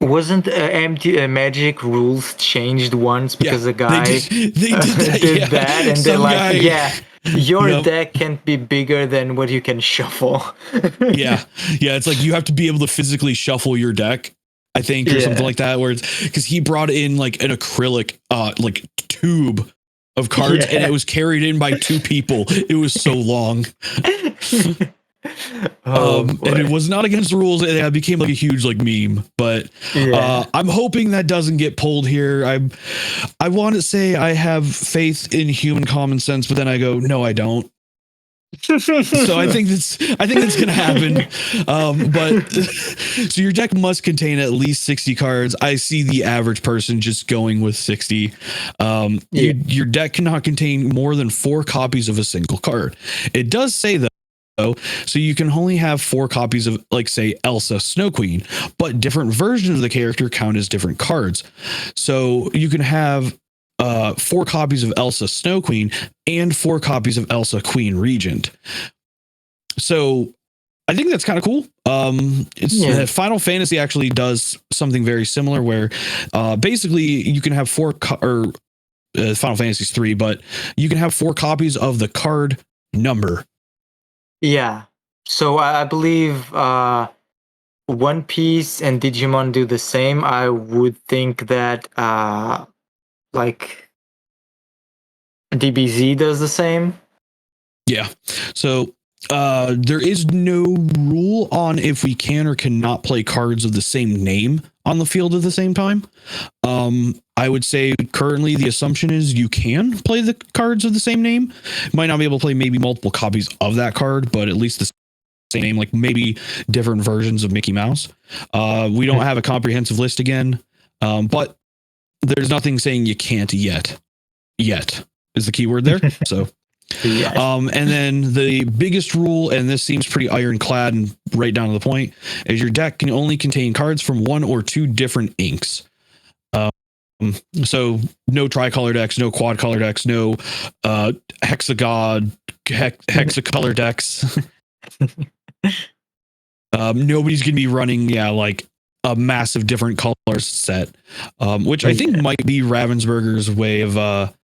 Wasn't empty magic rules changed once because a guy did that and they're like, your deck can't be bigger than what you can shuffle. It's like you have to be able to physically shuffle your deck, I think, or something like that, where it's because he brought in like an acrylic like tube of cards and it was carried in by 2 people. It was so long. And it was not against the rules. It became like a huge like meme, but I'm hoping that doesn't get pulled here. I want to say I have faith in human common sense, but then I go, no, I don't. So I think that's going to happen. But so your deck must contain at least 60 cards. I see the average person just going with 60. Your deck cannot contain more than 4 copies of a single card. It does say though, so you can only have 4 copies of, like, say, Elsa Snow Queen, but different versions of the character count as different cards. So you can have 4 copies of Elsa Snow Queen and 4 copies of Elsa Queen Regent. So I think that's kind of cool. Final Fantasy actually does something very similar where basically you can have 4 Final Fantasy's 3, but you can have 4 copies of the card number. Yeah. So I believe One Piece and Digimon do the same. I would think that like DBZ does the same. Yeah. So there is no rule on if we can or cannot play cards of the same name on the field at the same time. I would say currently the assumption is you can play the cards of the same name. Might not be able to play maybe multiple copies of that card, but at least the same name, like maybe different versions of Mickey Mouse. We don't have a comprehensive list again, but there's nothing saying you can't yet. Yet is the key word there. So. Yes. And then the biggest rule, and this seems pretty ironclad and right down to the point, is your deck can only contain cards from 1 or 2 different inks. So no tricolor decks, no quad color decks, no hexacolor decks. Nobody's going to be running, like a massive different colors set, which I think might be Ravensburger's way of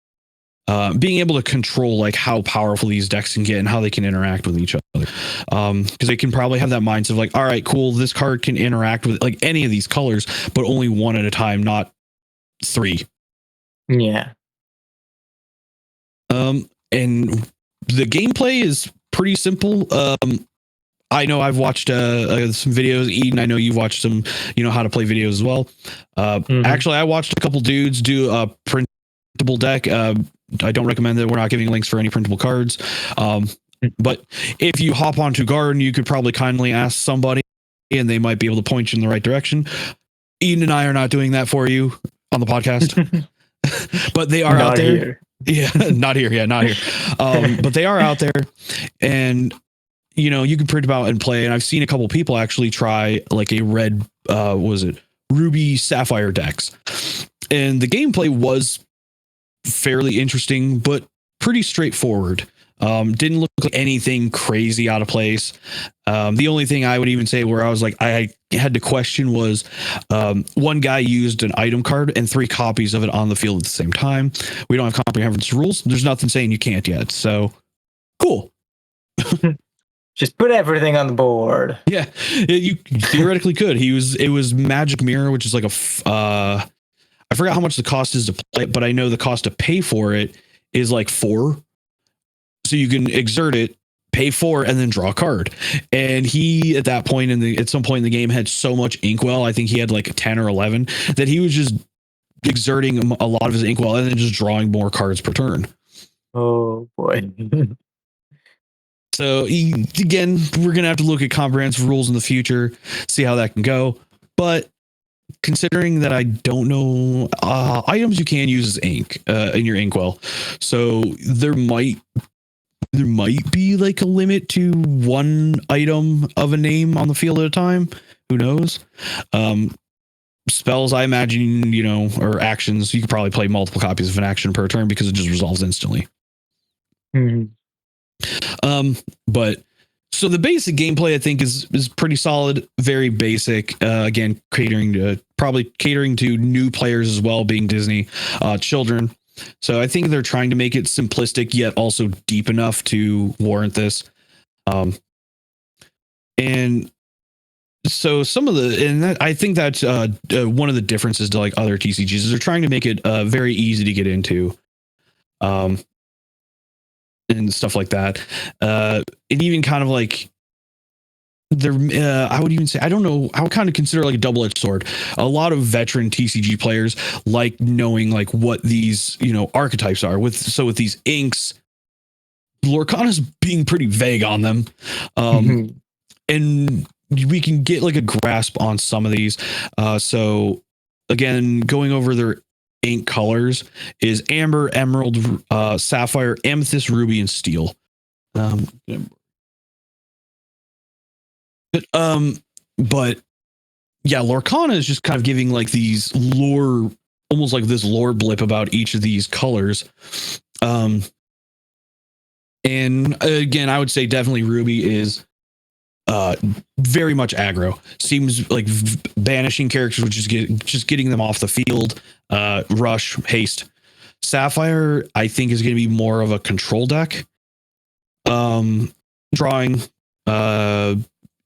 being able to control like how powerful these decks can get and how they can interact with each other. Because they can probably have that mindset of like, all right, cool, this card can interact with like any of these colors, but only 1 at a time, not 3. Yeah. And the gameplay is pretty simple. I know I've watched some videos. Eden, I know you've watched some, how to play videos as well. Actually, I watched a couple dudes do a printable deck. I don't recommend that. We're not giving links for any printable cards. But if you hop onto Garden, you could probably kindly ask somebody and they might be able to point you in the right direction. Eden and I are not doing that for you on the podcast, but they are Not out there. here. Yeah, not here. Yeah, not here. But they are out there, and you can print them out and play. And I've seen a couple people actually try like a red, was it Ruby Sapphire decks, and the gameplay was fairly interesting, but pretty straightforward. Didn't look like anything crazy out of place. The only thing I would even say where I was like, I had to question was one guy used an item card and 3 copies of it on the field at the same time. We don't have comprehensive rules. There's nothing saying you can't yet. So cool. Just put everything on the board. Yeah, you theoretically could. It was Magic Mirror, which is like I forgot how much the cost is to play it, but I know the cost to pay for it is like 4. So you can exert it, pay 4, and then draw a card. And he, at that point at some point in the game, had so much inkwell. I think he had like 10 or 11 that he was just exerting a lot of his inkwell and then just drawing more cards per turn. Oh boy. So again, we're gonna have to look at comprehensive rules in the future, see how that can go. But considering that I don't know items you can use as ink in your inkwell, so there might be like a limit to 1 item of a name on the field at a time. Who knows? Spells, I imagine, or actions, you could probably play multiple copies of an action per turn because it just resolves instantly. But so the basic gameplay I think is pretty solid, very basic. Again, catering to new players as well, being Disney children. So I think they're trying to make it simplistic yet also deep enough to warrant this. And so I think that's one of the differences to like other TCGs is they're trying to make it very easy to get into. And stuff like that. And even kind of like I would even say, I don't know, I would kind of consider like a double-edged sword. A lot of veteran TCG players like knowing like what these, archetypes are with these inks, Lorcana's being pretty vague on them. And we can get like a grasp on some of these. So again, going over their ink colors is amber, emerald, sapphire, amethyst, ruby, and steel. But yeah, Lorcana is just kind of giving like these lore, almost like this lore blip about each of these colors. And again, I would say definitely ruby is very much aggro. Seems like banishing characters, which is just getting them off the field. Rush, haste. Sapphire, I think, is going to be more of a control deck. Drawing,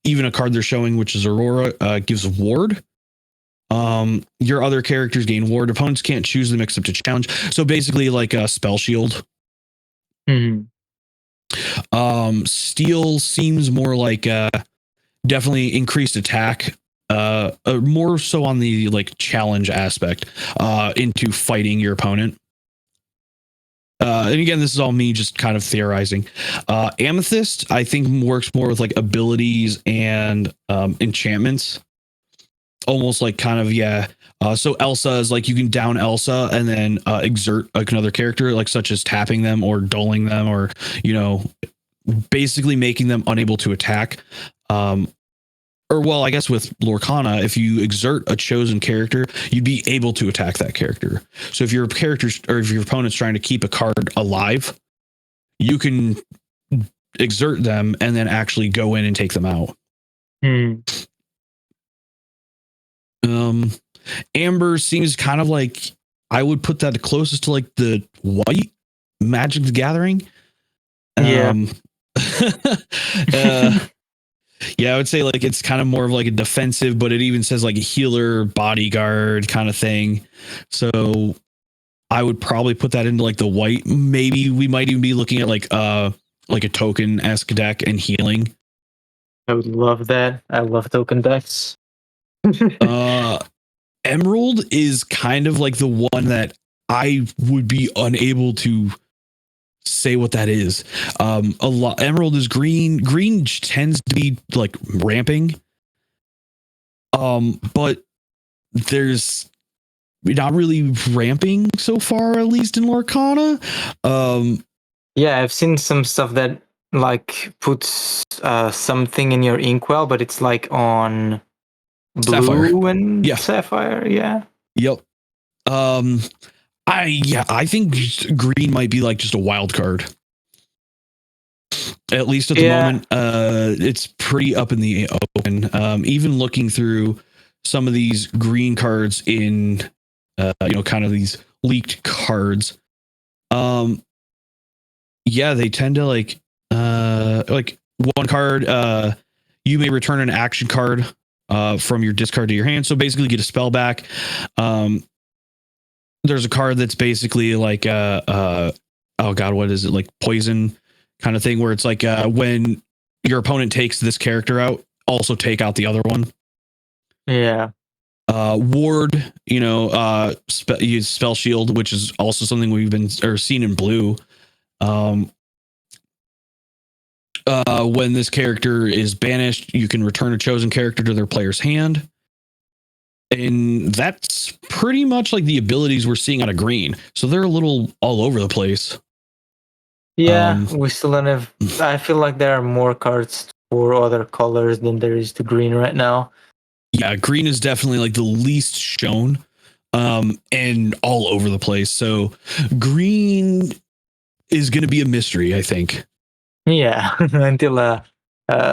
even a card they're showing, which is Aurora, gives ward. Your other characters gain ward. Opponents can't choose them except to challenge. So basically, like a spell shield. Steel seems more like definitely increased attack, more so on the like challenge aspect into fighting your opponent. And again, this is all me just kind of theorizing. Amethyst, I think, works more with like abilities and enchantments. Almost like kind of, yeah. So Elsa is like you can down Elsa and then exert like another character, like such as tapping them or dulling them or, basically making them unable to attack. Or well, I guess with Lorcana, if you exert a chosen character, you'd be able to attack that character. So if your opponent's trying to keep a card alive, you can exert them and then actually go in and take them out. Amber seems kind of like, I would put that closest to like the white Magic the Gathering. Yeah. Yeah, I would say like it's kind of more of like a defensive, but it even says like a healer, bodyguard kind of thing. So I would probably put that into like the white. Maybe we might even be looking at like a token-esque deck and healing. I would love that. I love token decks. Emerald is kind of like the one that I would be unable to say what that is. A lot Emerald is green. Green tends to be like ramping. But there's not really ramping so far, at least in Lorcana. Yeah, I've seen some stuff that like puts something in your inkwell, but it's like on Sapphire. blue and Yeah. sapphire. Yeah. Yep. I think green might be like just a wild card. At least at the moment, it's pretty up in the open. Even looking through some of these green cards in, kind of these leaked cards. Yeah, they tend to like one card. You may return an action card from your discard to your hand. So basically, get a spell back. There's a card that's basically like oh god, what is it, like poison kind of thing, where it's like when your opponent takes this character out, also take out the other one. Yeah. Ward, use spell shield, which is also something we've been seen in blue. When this character is banished, you can return a chosen character to their player's hand. And that's pretty much like the abilities we're seeing out of green. So they're a little all over the place. Yeah, we still don't have. I feel like there are more cards for other colors than there is to green right now. Yeah, green is definitely like the least shown, and all over the place. So green is going to be a mystery, I think. Yeah, until a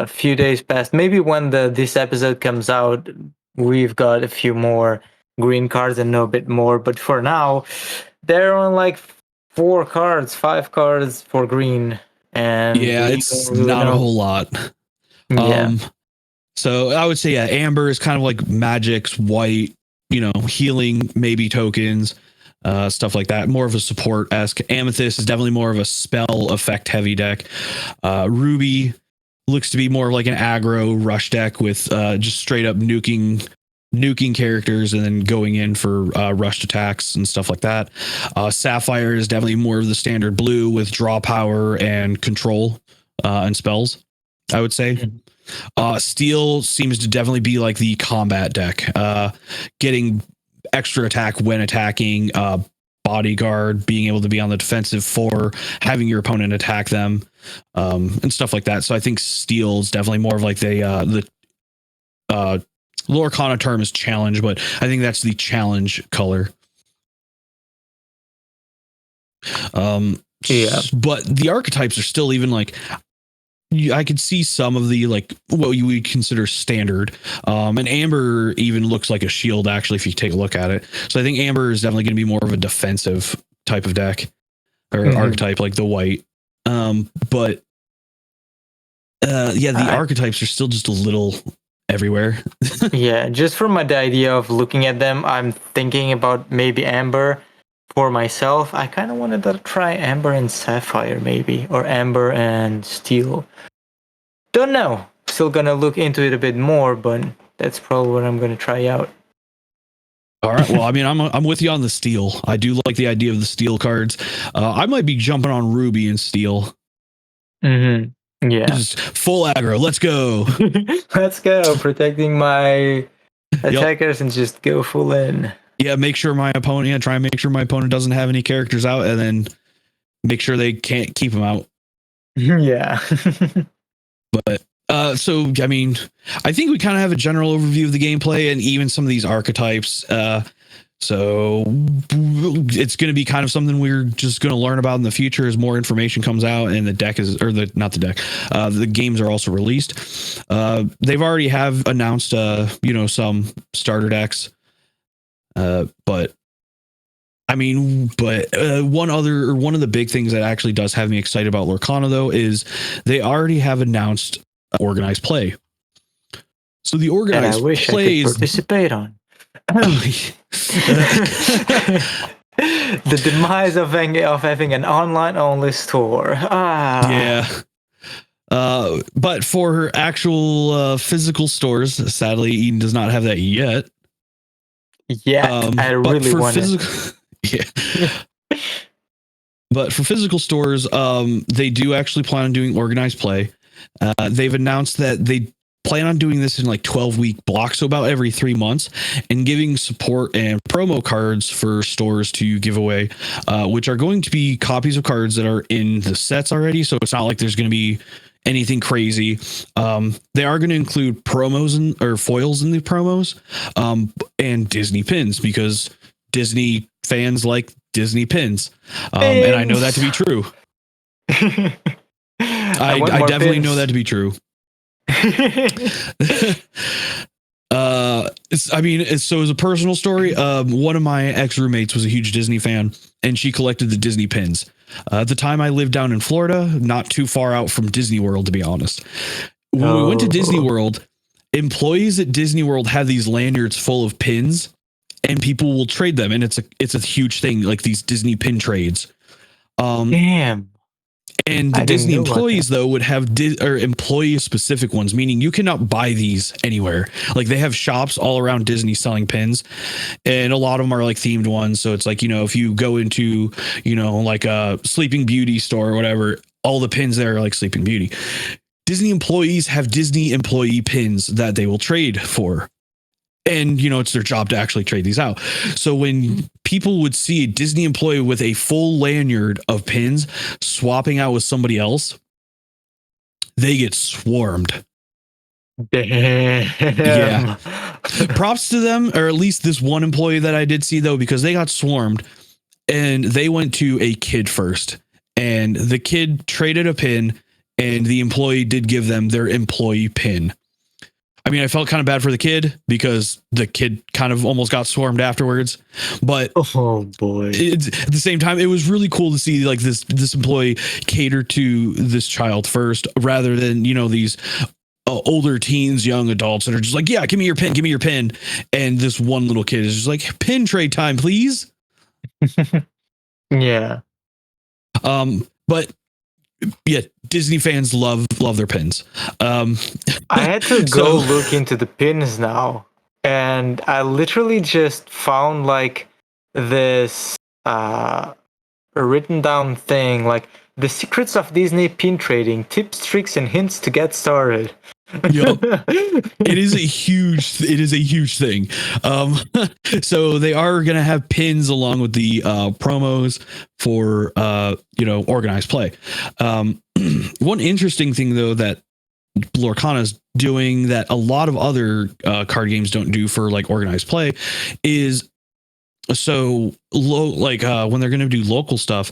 few days past. Maybe when this episode comes out, we've got a few more green cards and know a bit more. But for now, there are like 5 cards for green, and yeah, it's not a whole lot. Yeah. So I would say amber is kind of like magic's white, healing maybe tokens, stuff like that. More of a support-esque. Amethyst is definitely more of a spell effect heavy deck. Ruby looks to be more like an aggro rush deck with just straight up nuking characters and then going in for rushed attacks and stuff like that. Sapphire is definitely more of the standard blue with draw power and control and spells, I would say. Steel seems to definitely be like the combat deck, getting extra attack when attacking, bodyguard, being able to be on the defensive for having your opponent attack them, and stuff like that. So I think steel is definitely more of like the Lorcana term is challenge, but I think that's the challenge color. Yeah. But the archetypes are still even like, I could see some of the like what you would consider standard. And amber even looks like a shield actually if you take a look at it. So I think amber is definitely going to be more of a defensive type of deck or archetype like the white. But the archetypes are still just a little everywhere. Yeah, just from the idea of looking at them, I'm thinking about maybe amber for myself. I kind of wanted to try amber and sapphire maybe, or amber and steel. Don't know. Still gonna look into it a bit more, but that's probably what I'm gonna try out. All right. Well, I mean, I'm with you on the steel. I do like the idea of the steel cards. I might be jumping on ruby and steel. Yeah. Just full aggro. Let's go. Let's go. Protecting my attackers and just go full in. Yeah, make sure my opponent. Yeah, try and make sure my opponent doesn't have any characters out, and then make sure they can't keep them out. Yeah. But so I mean, I think we kind of have a general overview of the gameplay and even some of these archetypes. So it's going to be kind of something we're just going to learn about in the future as more information comes out and the deck is, or the not the deck, the games are also released. They've already have announced, some starter decks. But I mean, one of the big things that actually does have me excited about Lorcana though is they already have announced organized play. So the organized plays I could participate on. The demise of having an online only store. Yeah. But for actual physical stores, sadly, Eden does not have that yet. Yeah, I But really for want it. physical, yeah. But for physical stores, they do actually plan on doing organized play. They've announced that they plan on doing this in like 12-week blocks, so about every 3 months, and giving support and promo cards for stores to give away, which are going to be copies of cards that are in the sets already. So it's not like there's going to be anything crazy. They are going to include promos or foils in the promos, and Disney pins, because Disney fans like Disney pins. And I know that to be true. I want I more definitely pins. know that to be true. So as a personal story, one of my ex-roommates was a huge Disney fan, and she collected the Disney pins. At the time, I lived down in Florida, not too far out from Disney World, to be honest. When we went to Disney World, employees at Disney World have these lanyards full of pins, and people will trade them, and it's a huge thing, like these Disney pin trades. Damn. And the Disney employees, though, would have employee-specific ones, meaning you cannot buy these anywhere. Like, they have shops all around Disney selling pins, and a lot of them are like themed ones. So it's like, if you go into, like a Sleeping Beauty store or whatever, all the pins there are like Sleeping Beauty. Disney employees have Disney employee pins that they will trade for. And, it's their job to actually trade these out. So when people would see a Disney employee with a full lanyard of pins swapping out with somebody else, they get swarmed. Damn. Yeah. Props to them, or at least this one employee that I did see, though, because they got swarmed and they went to a kid first. And the kid traded a pin, and the employee did give them their employee pin. I mean, I felt kind of bad for the kid because the kid kind of almost got swarmed afterwards, but oh boy, at the same time, it was really cool to see like this employee cater to this child first, rather than, these older teens, young adults that are just like, yeah, give me your pin. And this one little kid is just like, pin trade time, please. Yeah. But yeah, Disney fans love their pins. I had to go look into the pins now, and I literally just found like this written down thing, like the secrets of Disney pin trading, tips, tricks, and hints to get started. Yep. It is a huge thing. So they are going to have pins along with the promos for organized play. One interesting thing, though, that Lorcana is doing that a lot of other card games don't do for like organized play is, so when they're going to do local stuff,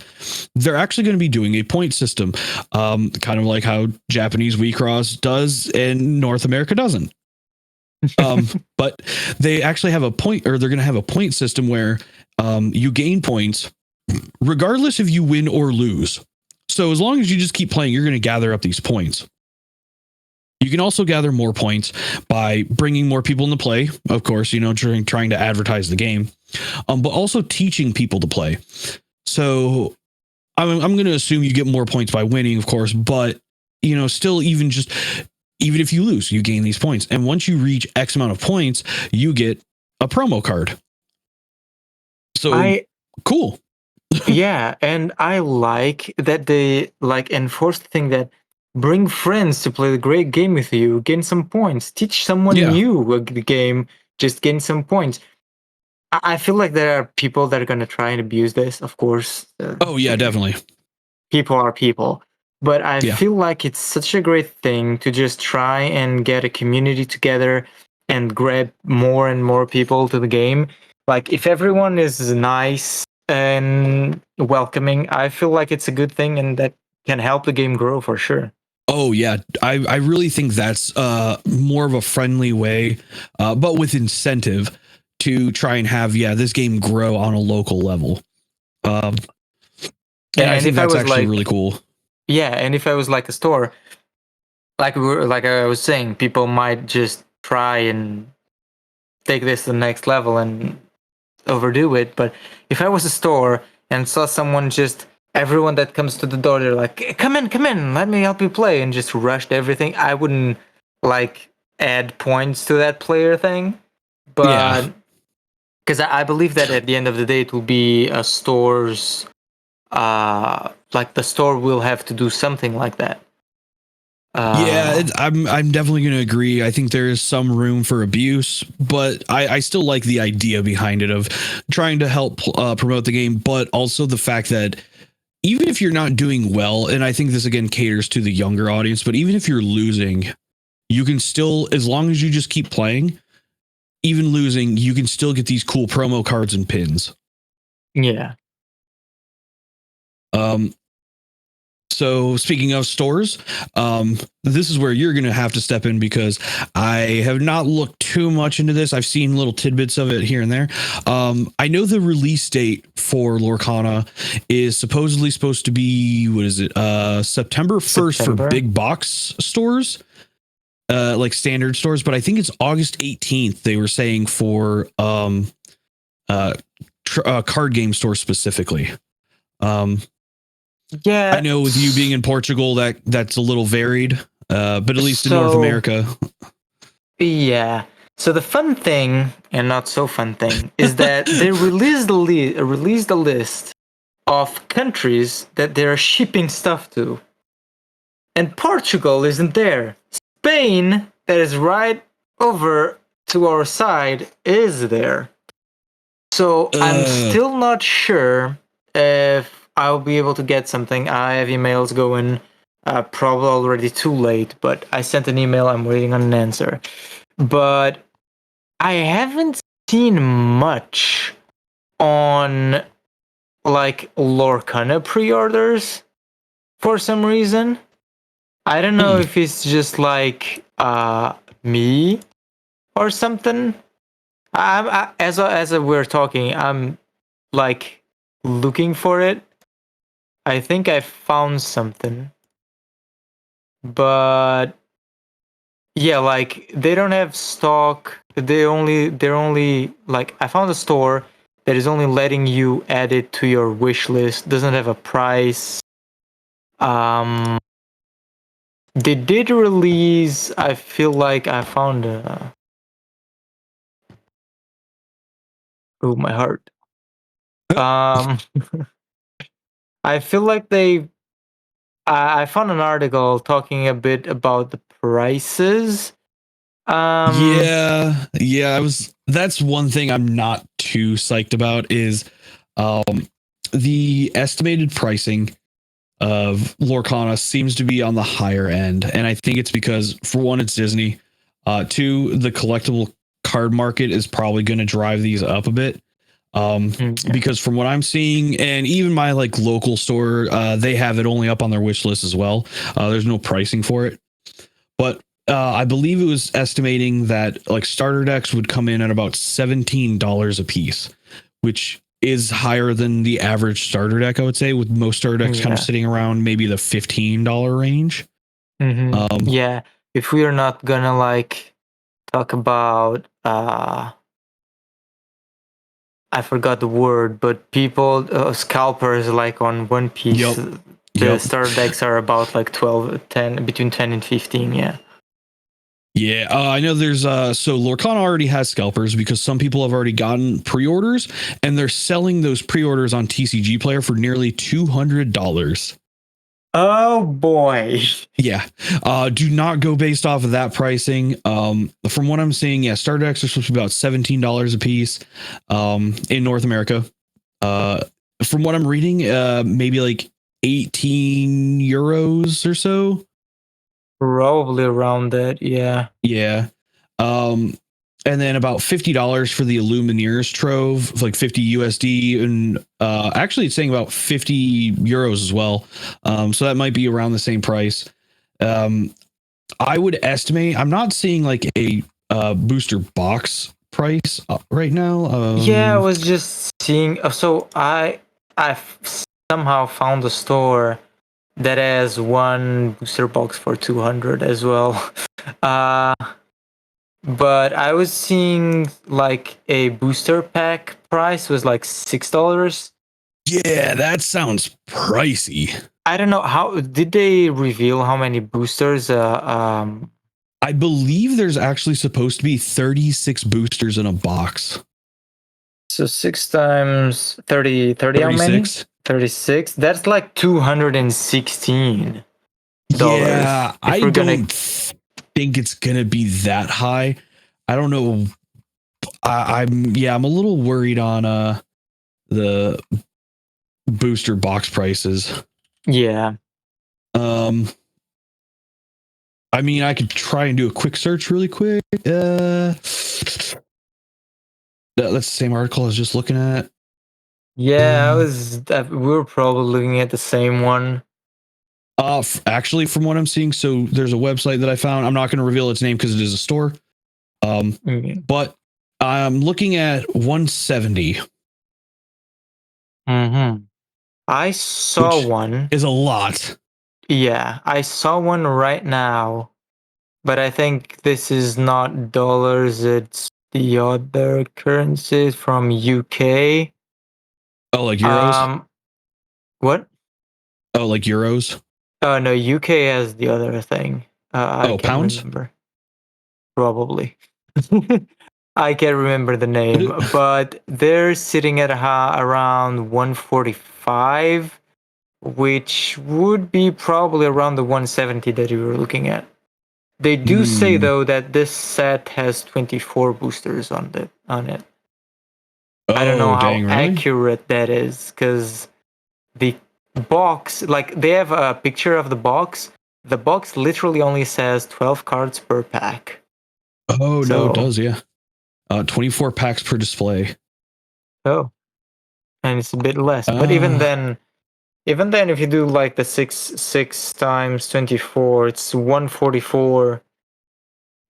they're actually going to be doing a point system, kind of like how Japanese Wii does and North America doesn't. But they actually have they're going to have a point system where you gain points regardless if you win or lose. So as long as you just keep playing, you're going to gather up these points. You can also gather more points by bringing more people into play, of course, trying to advertise the game, but also teaching people to play. So I'm going to assume you get more points by winning, of course, but, still, even if you lose, you gain these points. And once you reach X amount of points, you get a promo card. So cool. Yeah, and I like that they enforce the thing that bring friends to play the great game with you, gain some points, teach someone new the game, just gain some points. I feel like there are people that are going to try and abuse this, of course. Oh, yeah, definitely. People are people. But I feel like it's such a great thing to just try and get a community together and grab more and more people to the game. Like, if everyone is nice and welcoming, I feel like it's a good thing, and that can help the game grow for sure. Oh yeah, I really think that's more of a friendly way, but with incentive to try and have this game grow on a local level. And I think that's actually really cool. Yeah, and if I was like a store, like I was saying, people might just try and take this to the next level and overdo it. But if I was a store and saw someone just everyone that comes to the door, they're like, come in, let me help you play, and just rushed everything. I wouldn't like add points to that player thing, Yeah. but because I believe that at the end of the day, it will be a store's, like the store will have to do something like that. Yeah, I'm definitely going to agree. I think there is some room for abuse, but I still like the idea behind it of trying to help promote the game, but also the fact that even if you're not doing well, and I think this again caters to the younger audience, but even if you're losing, you can still, as long as you just keep playing, even losing, you can still get these cool promo cards and pins. Yeah. So speaking of stores, this is where you're going to have to step in because I have not looked too much into this. I've seen little tidbits of it here and there. I know the release date for Lorcana is supposedly supposed to be, what is it? September 1st for big box stores, like standard stores, but I think it's August 18th. They were saying for card game stores specifically. Yeah, I know with you being in Portugal, that's a little varied, but at least in North America. Yeah. So the fun thing, and not so fun thing, is that they released a list of countries that they're shipping stuff to. And Portugal isn't there. Spain, that is right over to our side, is there. So I'm still not sure if I'll be able to get something. I have emails going, probably already too late, but I sent an email. I'm waiting on an answer. But I haven't seen much on like Lorcana pre-orders for some reason. I don't know if it's just like me or something. As we're talking, I'm like looking for it. I think I found something, but yeah, like they don't have stock. They're only like I found a store that is only letting you add it to your wish list. Doesn't have a price. Um, they did release. I feel like I found a. Oh, my heart. Um, I feel like they. I found an article talking a bit about the prices. Yeah, that's one thing I'm not too psyched about is the estimated pricing of Lorcana seems to be on the higher end. And I think it's because, for one, it's Disney. Two, the collectible card market is probably going to drive these up a bit. Because from what I'm seeing, and even my like local store, they have it only up on their wish list as well. There's no pricing for it. But I believe it was estimating that like starter decks would come in at about $17 a piece, which is higher than the average starter deck, I would say, with most starter decks kind of sitting around maybe the $15 range. Yeah, if we are not gonna like talk about I forgot the word, but people scalpers like on One Piece, the starter decks are about like 10 between 10 and 15. Yeah. Yeah, I know there's so Lorcana already has scalpers because some people have already gotten pre-orders and they're selling those pre-orders on TCG Player for nearly $200. Oh boy. Yeah. Do not go based off of that pricing. From what I'm seeing, yeah, starter decks are supposed to be about $17 a piece in North America. From what I'm reading, maybe like 18 euros or so. Probably around that, yeah. Yeah. And then about $50 for the Illumineers trove, like 50 USD, and actually it's saying about 50 euros as well. So that might be around the same price. I would estimate, I'm not seeing like a booster box price right now. Yeah, I was just seeing. So I somehow found a store that has one booster box for 200 as well. But I was seeing like a booster pack price was like $6. Yeah, that sounds pricey. I don't know how did they reveal how many boosters. I believe there's actually supposed to be 36 boosters in a box. So 6 times 30, 30 how many? 36. 36. That's like $216. Yeah, If I we're gonna, don't think it's gonna be that high. I don't know. I'm a little worried on the booster box prices. yeah. Um, I mean, I could try and do a quick search really quick. That's the same article I was just looking at. Yeah, we were probably looking at the same one. Actually, from what I'm seeing, so there's a website that I found. I'm not going to reveal its name because it is a store. But I'm looking at 170. Mm-hmm. I saw Which one. is a lot. Yeah, I saw one right now, but I think this is not dollars, it's the other currencies from UK. Oh, like euros? What? Oh, like euros? Oh no, UK has the other thing. I Oh, can't pounds? remember. Probably. I can't remember the name, It- but they're sitting at around 145, which would be probably around the 170 that you were looking at. They do say Hmm. though that this set has 24 boosters on it. I don't know Oh, how dang, really? accurate that is because the box, like they have a picture of the box. The box literally only says 12 cards per pack. Oh, no, it So, does, yeah. 24 packs per display. oh, and it's a bit less. But Uh, even then, if you do like the six times 24, it's 144,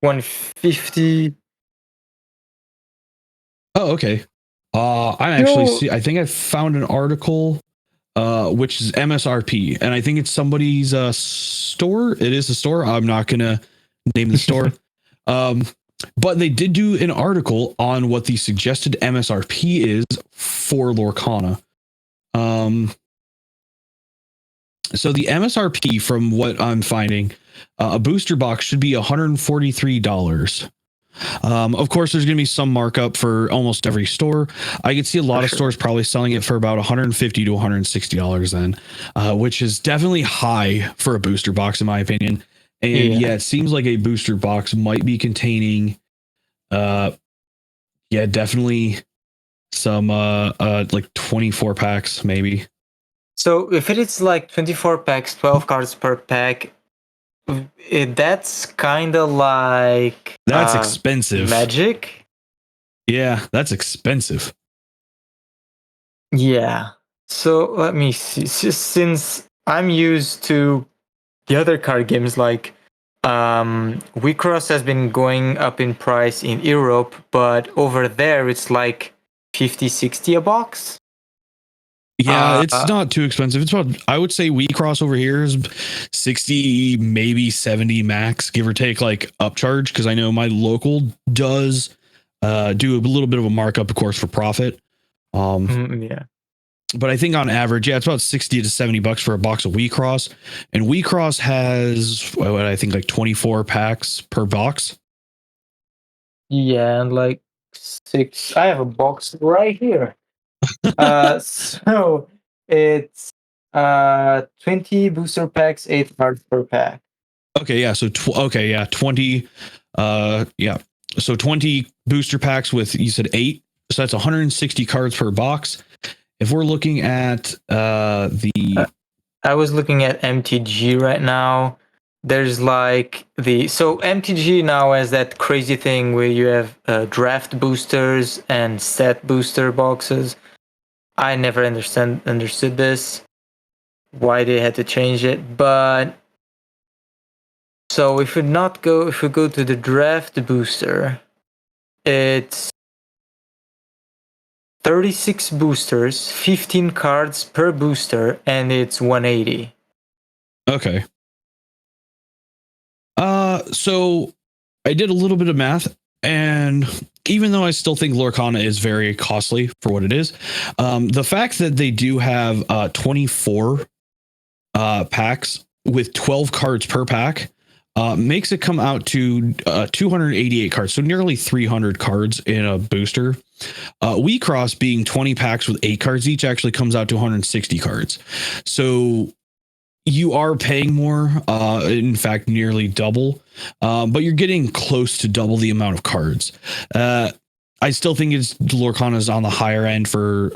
150. oh, okay. Yo, I think I found an article which is MSRP, and I think it's somebody's store. It is a store. I'm not gonna name the store. Um, but they did do an article on what the suggested MSRP is for Lorcana. So the MSRP, from what I'm finding, a booster box should be $143. Of course, there's going to be some markup for almost every store. I could see a lot for of sure. stores probably selling it for about $150 to $160 then, which is definitely high for a booster box, in my opinion. And Yeah. yeah, it seems like a booster box might be containing, definitely some like 24 packs, maybe. So if it is like 24 packs, 12 cards per pack, that's kind of like That's expensive. Magic. Yeah, that's expensive. Yeah. So let me see. Since I'm used to the other card games, like Wecross has been going up in price in Europe, but over there it's like 50, 60 a box. Yeah, it's Uh, not too expensive. It's about, I would say, we cross over here is 60, maybe 70 max, give or take, like upcharge. Because I know my local does do a little bit of a markup, of course, for profit. yeah. But I think on average, yeah, it's about 60 to $70 for a box of Cross. And Cross has, what I think, like 24 packs per box. Yeah, and like 6. I have a box right here. So it's 20 booster packs, 8 cards per pack. Okay, yeah. So, 20. Yeah. So 20 booster packs with, you said 8. So that's 160 cards per box. If we're looking at the I was looking at MTG right now. There's like so MTG now has that crazy thing where you have draft boosters and set booster boxes. I never understood this, why they had to change it. But so if we go to the draft booster, it's 36 boosters, 15 cards per booster, and it's 180. okay. So I did a little bit of math. And even though I still think Lorcana is very costly for what it is, the fact that they do have 24 packs with 12 cards per pack makes it come out to 288 cards, so nearly 300 cards in a booster. We Cross being 20 packs with 8 cards each actually comes out to 160 cards. So you are paying more, in fact, nearly double, but you're getting close to double the amount of cards. I still think it's Lorcana's on the higher end for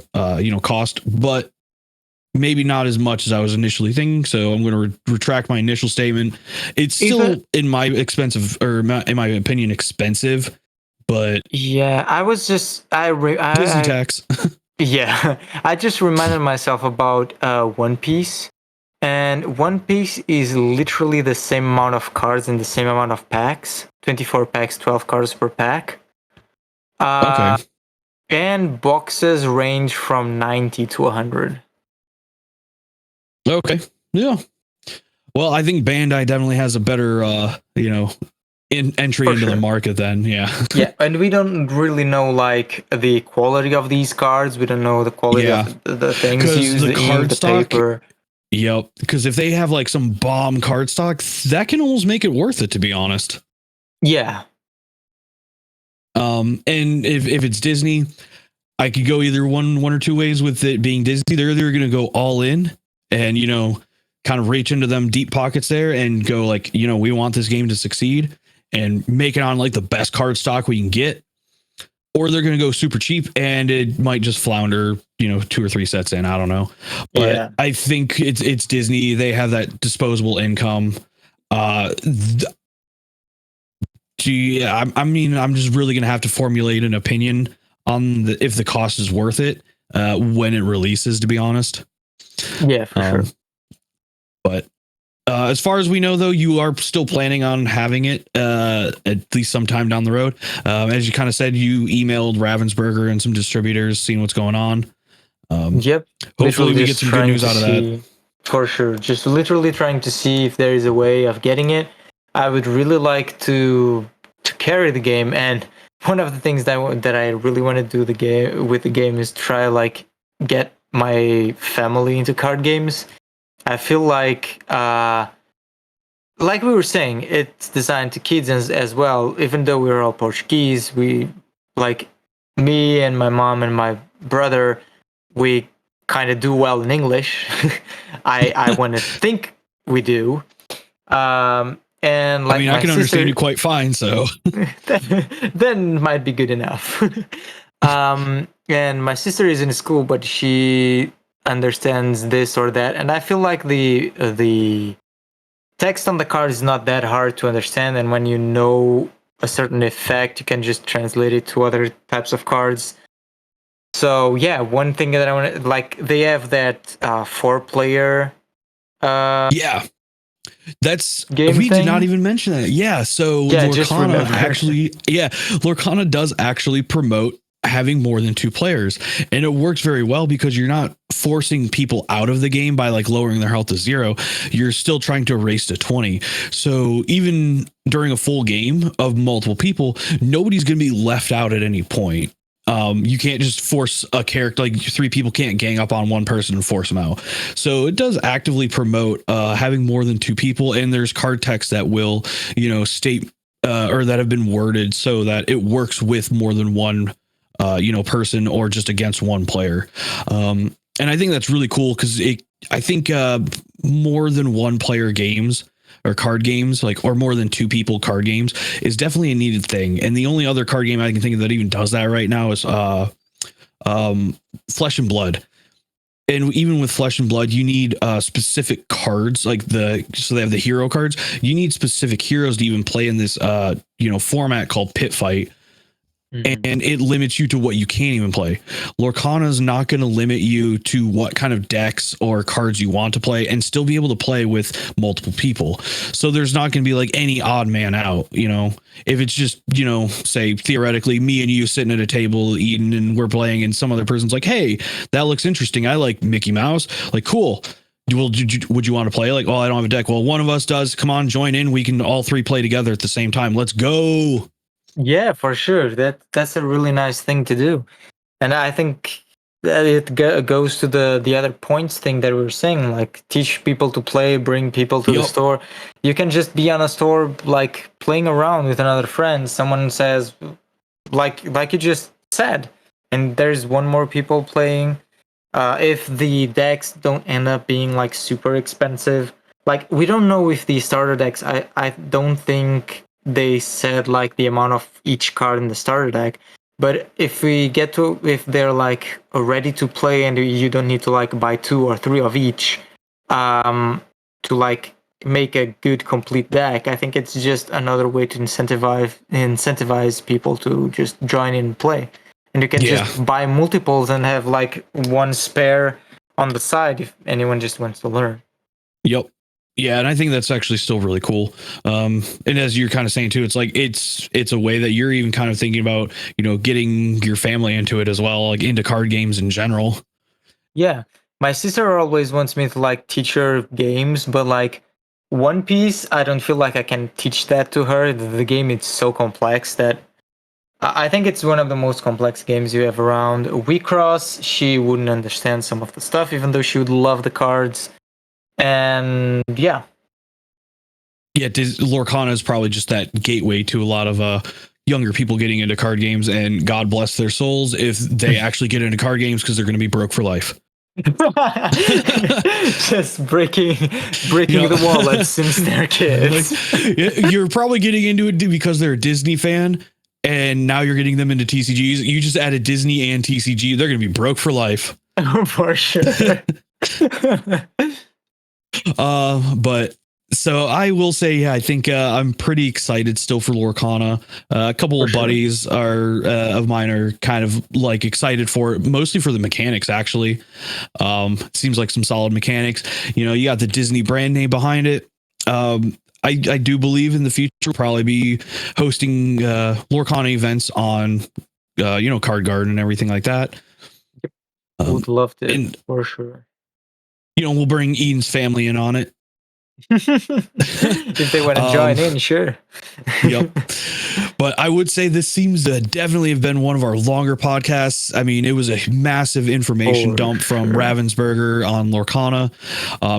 cost, but maybe not as much as I was initially thinking. So I'm going to retract my initial statement. It's still, in my opinion, expensive, but yeah, I was just Disney tax. Yeah, I just reminded myself about One Piece. And One Piece is literally the same amount of cards and the same amount of packs. 24 packs, 12 cards per pack. Okay. And boxes range from 90 to 100. Okay. Yeah. Well, I think Bandai definitely has a better, entry For into the sure. market then. Yeah. Yeah, and we don't really know like the quality of these cards. We don't know the quality Yeah. of the things 'Cause used, the the ink, card the stock- paper. Yep. Because if they have like some bomb card stock, that can almost make it worth it, to be honest. Yeah. And if it's Disney, I could go either one or two ways with it being Disney. They're either going to go all in and, kind of reach into them deep pockets there and go like, we want this game to succeed and make it on like the best card stock we can get. Or they're going to go super cheap and it might just flounder, 2 or 3 sets in. I don't know. But Yeah. I think it's Disney. They have that disposable income. I'm just really going to have to formulate an opinion on if the cost is worth it when it releases, to be honest. Yeah, for sure. But as far as we know, though, you are still planning on having it at least sometime down the road. As you kind of said, you emailed Ravensburger and some distributors, seeing what's going on. Yep. Hopefully, we get just some good trying news to out of that. For sure. Just literally trying to see if there is a way of getting it. I would really like to carry the game, and one of the things that I really want to do with the game is try like get my family into card games. I feel like we were saying, it's designed to kids as well. Even though we're all Portuguese, we like me and my mom and my brother, we kind of do well in English. I want to think we do. And like I can understand you quite fine, so then might be good enough. And my sister is in school, but she understands this or that, and I feel like the text on the card is not that hard to understand, and when you know a certain effect, you can just translate it to other types of cards. So yeah, one thing that I want to like, they have that 4-player. Yeah. That's game we thing? did not even mention that. Yeah, so Yeah, just Lorcana remember. Lorcana does actually promote having more than 2 players, and it works very well because you're not forcing people out of the game by like lowering their health to 0. You're still trying to race to 20. So even during a full game of multiple people, nobody's going to be left out at any point. You can't just force a character, like 3 people can't gang up on one person and force them out. So it does actively promote having more than 2 people, and there's card text that will, state or that have been worded so that it works with more than one person or just against one player. And I think that's really cool because I think more than 1 player games or card games, like, or more than 2 people card games, is definitely a needed thing. And the only other card game I can think of that even does that right now is Flesh and Blood. And even with Flesh and Blood, you need specific cards, like so they have the hero cards. You need specific heroes to even play in this format called Pit Fight. And it limits you to what you can't even play. Lorcana is not going to limit you to what kind of decks or cards you want to play and still be able to play with multiple people. So there's not going to be like any odd man out, if it's just, say theoretically me and you sitting at a table eating and we're playing and some other person's like, hey, that looks interesting. I like Mickey Mouse. Like, cool. Would you want to play? Like, oh, I don't have a deck. Well, one of us does. Come on, join in. We can all 3 play together at the same time. Let's go. Yeah, for sure. That's a really nice thing to do, and I think that it goes to the other points thing that we were saying, like teach people to play, bring people to the Yep. store. You can just be on a store like playing around with another friend. Someone says, like you just said, and there's one more people playing. If the decks don't end up being like super expensive, like we don't know if the starter decks, I don't think they said like the amount of each card in the starter deck. But if we get to, if they're like ready to play and you don't need to like buy 2 or 3 of each to like make a good complete deck, I think it's just another way to incentivize people to just join in and play. And you can Yeah. just buy multiples and have like one spare on the side if anyone just wants to learn. Yep. Yeah, and I think that's actually still really cool. And as you're kind of saying too, it's like it's a way that you're even kind of thinking about, getting your family into it as well, like into card games in general. Yeah. My sister always wants me to like teach her games, but like One Piece, I don't feel like I can teach that to her. The game is so complex that I think it's one of the most complex games you have around. WeCross, she wouldn't understand some of the stuff, even though she would love the cards. And yeah. Yeah, Lorcana is probably just that gateway to a lot of younger people getting into card games, and God bless their souls if they actually get into card games, because they're going to be broke for life. Just breaking the wallets since they're kids. Like, you're probably getting into it because they're a Disney fan, and now you're getting them into TCGs. You just added Disney and TCG. They're going to be broke for life. For sure. But so I will say, yeah, I think I'm pretty excited still for Lorcana. A couple of buddies of mine are kind of like excited for it, mostly for the mechanics. Actually, seems like some solid mechanics. You got the Disney brand name behind it. I do believe in the future we'll probably be hosting Lorcana events on Card Garden and everything like that. Would love to, and for sure. We'll bring Eden's family in on it. If they want to join in, sure. Yep. But I would say this seems to definitely have been one of our longer podcasts. I mean, it was a massive information dump from Ravensburger on Lorcana.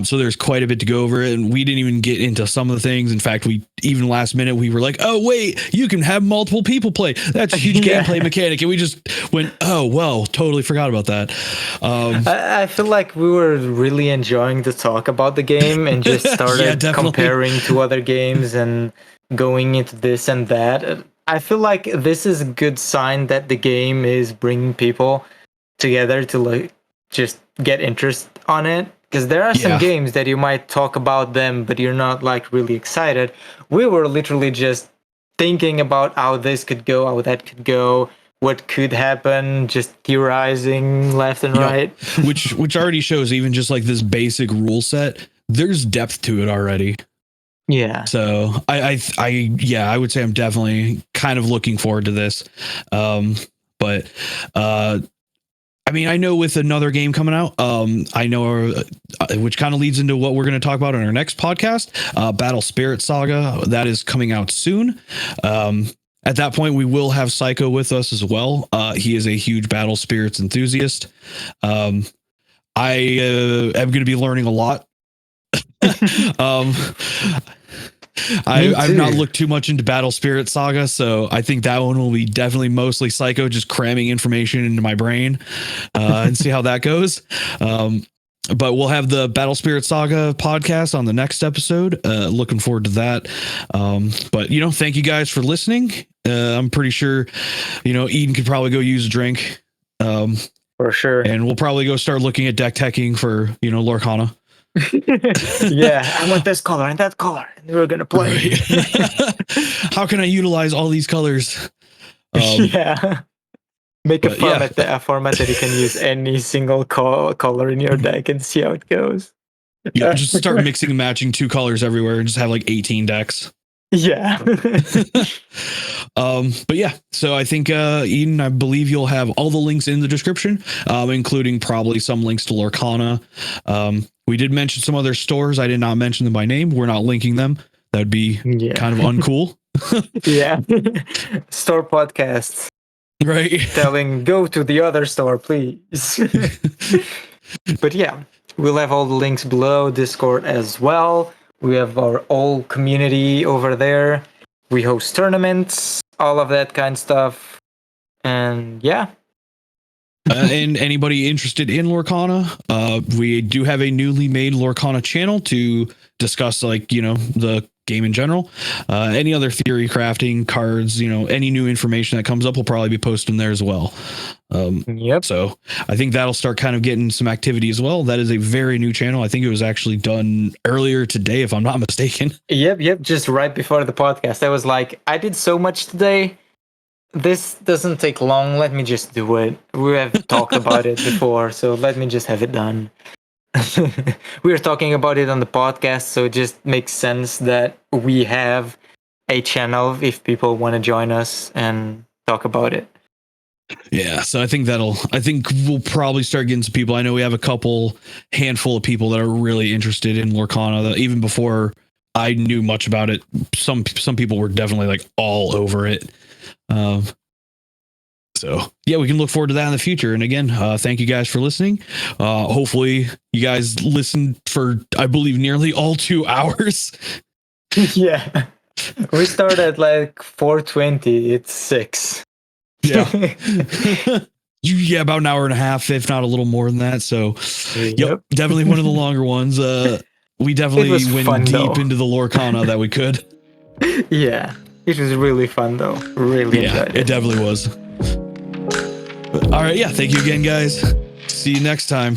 So there's quite a bit to go over, and we didn't even get into some of the things. In fact, even last minute, we were like, oh, wait, you can have multiple people play. That's a huge gameplay mechanic. And we just went, oh, well, totally forgot about that. I feel like we were really enjoying the talk about the game and just started comparing to other games and going into this and that. I feel like this is a good sign that the game is bringing people together to like just get interest on it. Because there are some games that you might talk about them, but you're not like really excited. We were literally just thinking about how this could go, how that could go, what could happen, just theorizing left and right. which already shows, even just like this basic rule set, there's depth to it already. Yeah. So I would say I'm definitely kind of looking forward to this. But I mean, I know with another game coming out, I know which kind of leads into what we're going to talk about on our next podcast, Battle Spirit Saga, that is coming out soon. At that point, we will have Psycho with us as well. He is a huge Battle Spirits enthusiast. I am going to be learning a lot. I've not looked too much into Battle Spirit Saga, so I think that one will be definitely mostly Psycho, just cramming information into my brain and see how that goes. But we'll have the Battle Spirit Saga podcast on the next episode. Looking forward to that. But thank you guys for listening. I'm pretty sure Eden could probably go use a drink. For sure. And we'll probably go start looking at deck teching for Lorcana. Yeah, I want this color and that color, and we're gonna play. Right. How can I utilize all these colors? Yeah, make a format that you can use any single color in your deck and see how it goes. Yeah, just start mixing and matching 2 colors everywhere and just have like 18 decks. Yeah. But yeah, so I think Eden, I believe you'll have all the links in the description, including probably some links to Lorcana. We did mention some other stores. I did not mention them by name. We're not linking them. That would be kind of uncool. Yeah. Store podcasts Right. telling go to the other store, please. But yeah, we'll have all the links below, Discord as well. We have our whole community over there. We host tournaments, all of that kind of stuff. And yeah. And anybody interested in Lorcana, we do have a newly made Lorcana channel to discuss, like, the game in general. Any other theory crafting, cards, any new information that comes up will probably be posted there as well. Yep. So I think that'll start kind of getting some activity as well. That is a very new channel. I think it was actually done earlier today, if I'm not mistaken. Yep. Just right before the podcast. I was like, I did so much today. This doesn't take long. Let me just do it. We have talked about it before, so let me just have it done. We were talking about it on the podcast, so it just makes sense that we have a channel if people want to join us and talk about it. Yeah, so I think we'll probably start getting some people. I know we have a handful of people that are really interested in Lorcana, that even before I knew much about it, some people were definitely like all over it. So yeah, we can look forward to that in the future. And again, thank you guys for listening. Hopefully you guys listened for, I believe, nearly all 2 hours. Yeah. We started at like 4:20. It's 6. Yeah. Yeah, about an hour and a half, if not a little more than that. So yep, definitely one of the longer ones. We definitely went deep into the Lorcana that we could. Yeah. It was really fun though. Really enjoyed it. It definitely was. All right, yeah, thank you again, guys. See you next time.